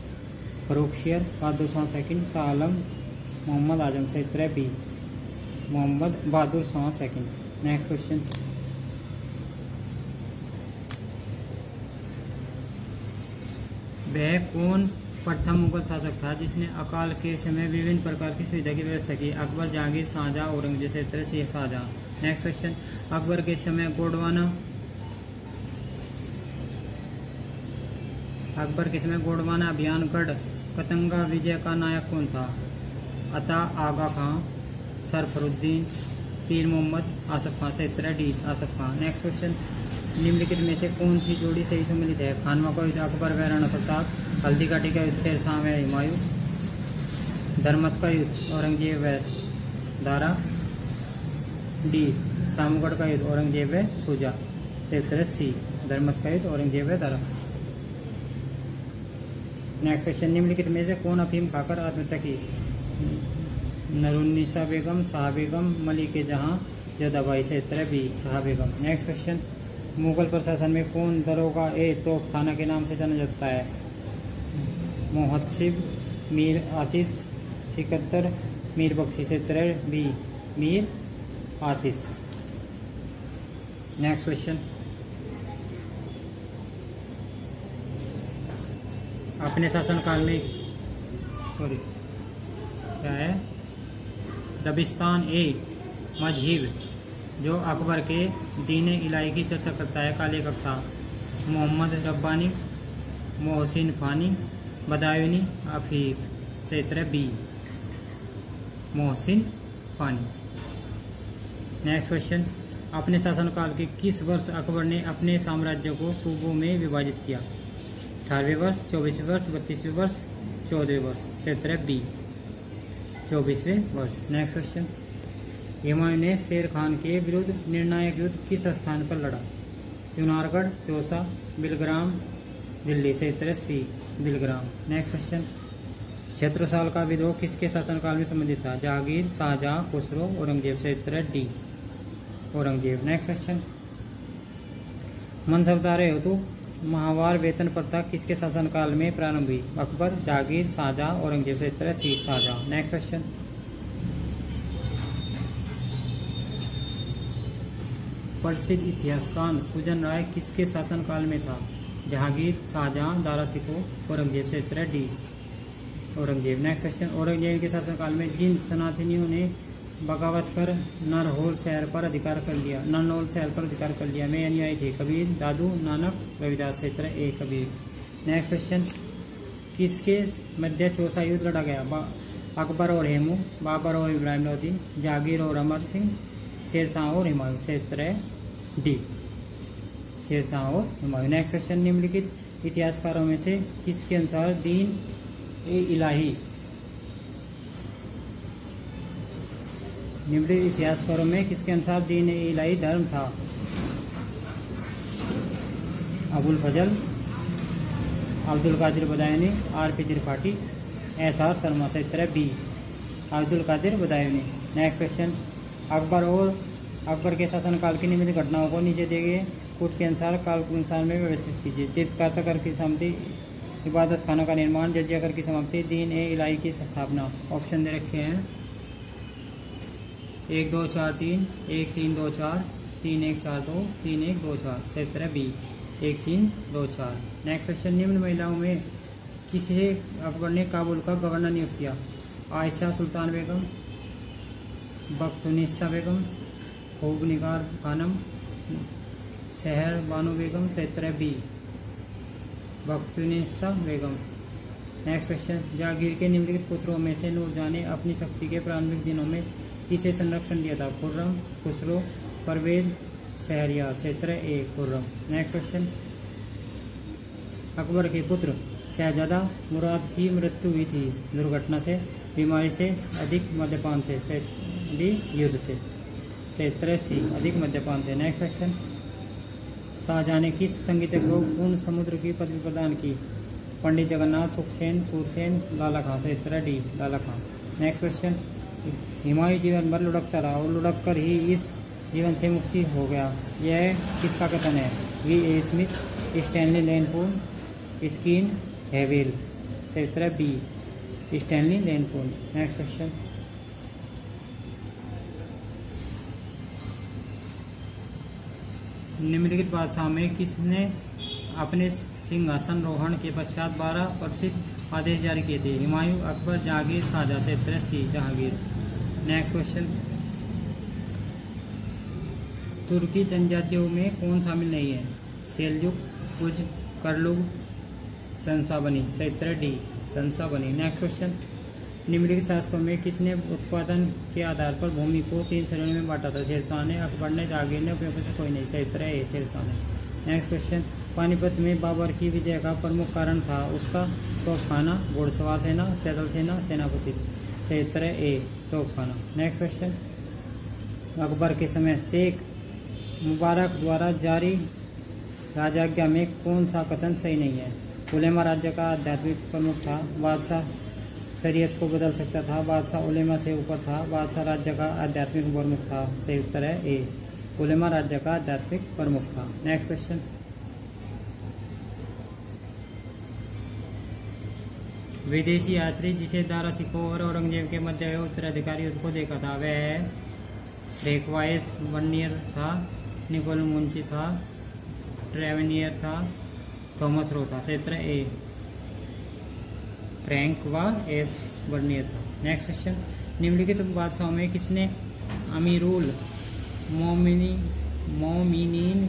फर्रुखियर, बहादुर शाह सेकंड, शाह आलम, मोहम्मद आजम? क्षेत्र B Mohammad Bahadur Shah second. Next question, वह कौन प्रथम मुगल शासक था जिसने अकाल के समय विभिन्न प्रकार की सुविधा की व्यवस्था की? अकबर, जहांगीर, शाहजहां, औरंगजेब? क्षेत्र से शाहजहां। नेक्स्ट क्वेश्चन, अकबर के समय गोंडवाना अभियान गढ़ कतंगा विजय का नायक कौन था? अता आगा खां, सरफरुद्दीन, पीर मोहम्मद, आसफ खां? क्षेत्र डी आसफ खां। नेक्स्ट क्वेश्चन, निम्नलिखित में से कौन सी जोड़ी सही सम्मिलित है? खानवा का युद्ध अकबर व राणा प्रताप, हल्दी घाटी का युद्ध शेरशाह व हुमायूं, धर्मत का युद्ध औरंगजेब व दारा, डी सामगढ़ का युद्ध औरंगजेब व शुजा? क्षेत्र सी धर्मत का युद्ध औरंगजेब व दारा। नेक्स्ट क्वेश्चन, निम्नलिखित में से कौन अफीम खाकर आत्महत्या की? नरुन्निसा बेगम, शाह बेगम, मलिक जहां, जदाबाई? क्षेत्र बी शाह बेगम। नेक्स्ट क्वेश्चन, मुगल प्रशासन में कौन दरोगा ए तोपखाना के नाम से जाना जाता है? मोहतसिब, मीर आतिश। सिकंदर मीर बख्शी। सही उत्तर है बी मीर आतिश। नेक्स्ट क्वेश्चन, अपने शासनकाल में क्या है, दबिस्तान ए मजहिब जो अकबर के दीन इलाही की चर्चा करता है का लेखक था? मोहम्मद रब्बानी, मोहसिन फानी, बदायूनी, अफीफ। सही उत्तर है B Mohsin Fani. Next question, अपने शासनकाल के किस वर्ष अकबर ने अपने साम्राज्य को सूबों में विभाजित किया? 18वें वर्ष, 24वें वर्ष, 32वें वर्ष, 14वें वर्ष। सही उत्तर है बी 24वें वर्ष। नेक्स्ट क्वेश्चन, हुमायूं ने शेर खान के विरुद्ध निर्णायक युद्ध किस स्थान पर लड़ा? चुनारगढ़, चौसा, बिलग्राम, दिल्ली। सही उत्तर है सी बिलग्राम। नेक्स्ट क्वेश्चन, छत्रसाल का विद्रोह किसके शासनकाल में संबंधित था? जहांगीर, शाहजहां, खुसरो, औरंगजेब। सही उत्तर है D Aurangzeb. Next question, mansabdar हेतु माहवार वेतन प्रथा किसके शासनकाल में प्रारंभ हुई? अकबर, जहांगीर, शाहजहां, औरंगजेब। सही उत्तर है सी शाहजहां। नेक्स्ट क्वेश्चन, प्रसिद्ध इतिहासकार सुजन राय किसके शासनकाल में था? जहांगीर, शाहजहां, दारा शिकोह, औरंगजेब। सही उत्तर है D Aurangzeb. Next question, Aurangzeb के शासनकाल में जिन सनातनियों ने बगावत कर नरहोल शहर पर अधिकार कर लिया में अनुयायी थे? कबीर, दादू, नानक, रविदास। सही उत्तर है ए कबीर। नेक्स्ट क्वेश्चन, किसके मध्य चौसा युद्ध लड़ा गया? अकबर और हेमू, बाबर और इब्राहिम लोदी, जहांगीर और अमर सिंह, शेरशाह और हुमायूं। सही उत्तर है डी शेरशाह और हुमायूं। नेक्स्ट क्वेश्चन, निम्नलिखित इतिहासकारों में से किसके अनुसार दीन ए इलाही निम्नलिखित इतिहासकारों में किसके अनुसार दीन ए इलाही धर्म था? अबुल फजल, अब्दुल कादिर बदायूनी, आर.पी. त्रिपाठी, एस.आर. शर्मा। सही उत्तर है B Abdul Qadir Badayuni. Next question, Akbar के शासनकाल की निम्नलिखित घटनाओं को नीचे दिए गए कूट के अनुसार कालक्रमानुसार में व्यवस्थित कीजिए। तीर्थयात्रा कर की समाप्ति, इबादत खाना का निर्माण, जजिया कर की समाप्ति, दीन ए इलाही की स्थापना। ऑप्शन दे रखे हैं 1 2 4 3, 1 3 2 4, 3 1 4 2, 3 1 2 4। सही उत्तर है बी 1 3 2 4। नेक्स्ट क्वेश्चन, निम्न महिलाओं में किसे अकबर ने काबुल का गवर्नर नियुक्त किया? आयशा सुल्तान बेगम, बख्तुनिस्सा बेगम, खूब निगार खानम, शहर बानो बेगम। सही उत्तर है बी बख्तुनिस्सा बेगम। नेक्स्ट क्वेश्चन, जहांगीर के निम्नलिखित पुत्रों में से नूरजहां ने अपनी शक्ति के प्रारंभिक दिनों में किसे संरक्षण दिया था? खुर्रम, खुसरो, परवेज, शहरयार। सही उत्तर है ए खुर्रम। नेक्स्ट क्वेश्चन, अकबर के पुत्र शहजादा मुराद की मृत्यु हुई थी दुर्घटना से, बीमारी से, अधिक मद्यपान से? सही डी युद्ध से। सही उत्तर है सी अधिक मद्यपान से। नेक्स्ट क्वेश्चन, शाहजहां ने किस संगीतज्ञ को पूर्ण समुद्र की पदवी प्रदान की? पंडित जगन्नाथ, सुखसेन, सूरसेन, लाला खां। सही उत्तर है डी लाला खां। नेक्स्ट क्वेश्चन, हुमायूं जीवन भर लुढ़कता रहा और लुढ़क कर ही इस जीवन से मुक्ति हो गया, यह किसका कथन है? V.A. Smith, Stanley Lane-Poole, Erskine Havell. सही उत्तर है B Stanley Lane-Poole. Next question, निम्नलिखित बादशाह में किसने अपने सिंहासन रोहण के पश्चात 12 प्रसिद्ध आदेश जारी किए थे? हुमायूं, अकबर, जहांगीर, शाहजहां। सही उत्तर है सी जहांगीर। नेक्स्ट क्वेश्चन, तुर्की जनजातियों में कौन शामिल नहीं है? सेल्जुक, कुज, करलुग, संसाबनी। सही उत्तर है डी संसाबनी। नेक्स्ट क्वेश्चन, निम्नलिखित शासकों में किसने उत्पादन के आधार पर भूमि को 3 श्रेणियों में बांटा था? शेरशाह ने, अकबर ने, जहांगीर ने, उपयों से कोई नहीं। सही उत्तर है ए शेरशाह ने। नेक्स्ट क्वेश्चन, पानीपत में बाबर की विजय का प्रमुख कारण था उसका तोपखाना, घुड़सवार सेना, सैदल सेना, सेनापति। सही उत्तर है ए तोपखाना। नेक्स्ट क्वेश्चन, अकबर के समय शेख मुबारक द्वारा जारी राजाज्ञा में कौन सा कथन सही नहीं है? उलेमा राज्य का आध्यात्मिक प्रमुख था, बादशाह शरीयत को बदल सकता था, बादशाह उलेमा से ऊपर था, बादशाह राज्य का आध्यात्मिक प्रमुख था। सही उत्तर है ए उलेमा राज्य का आध्यात्मिक प्रमुख था। नेक्स्ट क्वेश्चन, विदेशी यात्री जिसे दारा सिकोह और औरंगजेब के मध्य उत्तराधिकारी को देखा था वह रेकवाइस वर्नियर था, निकोल मुंची था, ट्रेवेनियर था, थॉमस रो था। क्षेत्र ए फ्रैंक व एस वर्नियर था। नेक्स्ट क्वेश्चन, निम्नलिखित बादशाहों में किसने अमीरुल मोमिनीन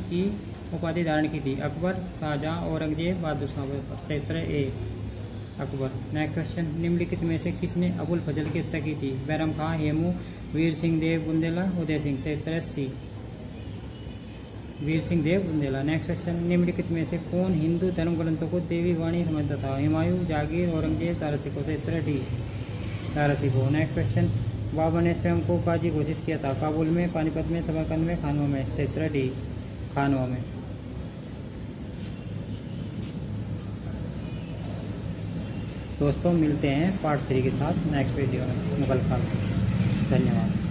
की उपाधि धारण की थी? अकबर, शाहजहां, औरंगजेब, बहादुर शाह। क्षेत्र ए अकबर। नेक्स्ट क्वेश्चन, निम्नलिखित में से किसने अबुल फजल की हत्या की थी? बैरम खां, हेमू, वीर सिंह देव बुंदेला, उदय सिंह। क्षेत्र सी वीर सिंह देव बुंदेला। नेक्स्ट क्वेश्चन, निम्नलिखित में से कौन हिंदू धर्म ग्रंथों को देवी वाणी समझता था? हुमायूं, जागीर, औरंगजेब, दारा सिकोह। क्षेत्र D Dara Shikoh. Next question, Babur ने स्वयं को गाजी घोषित किया था? काबुल में, पानीपत में, समरकंद में, खानवा में। क्षेत्र डी खानवा में। दोस्तों मिलते हैं पार्ट 3 के साथ नेक्स्ट वीडियो में। मुगल काल। धन्यवाद।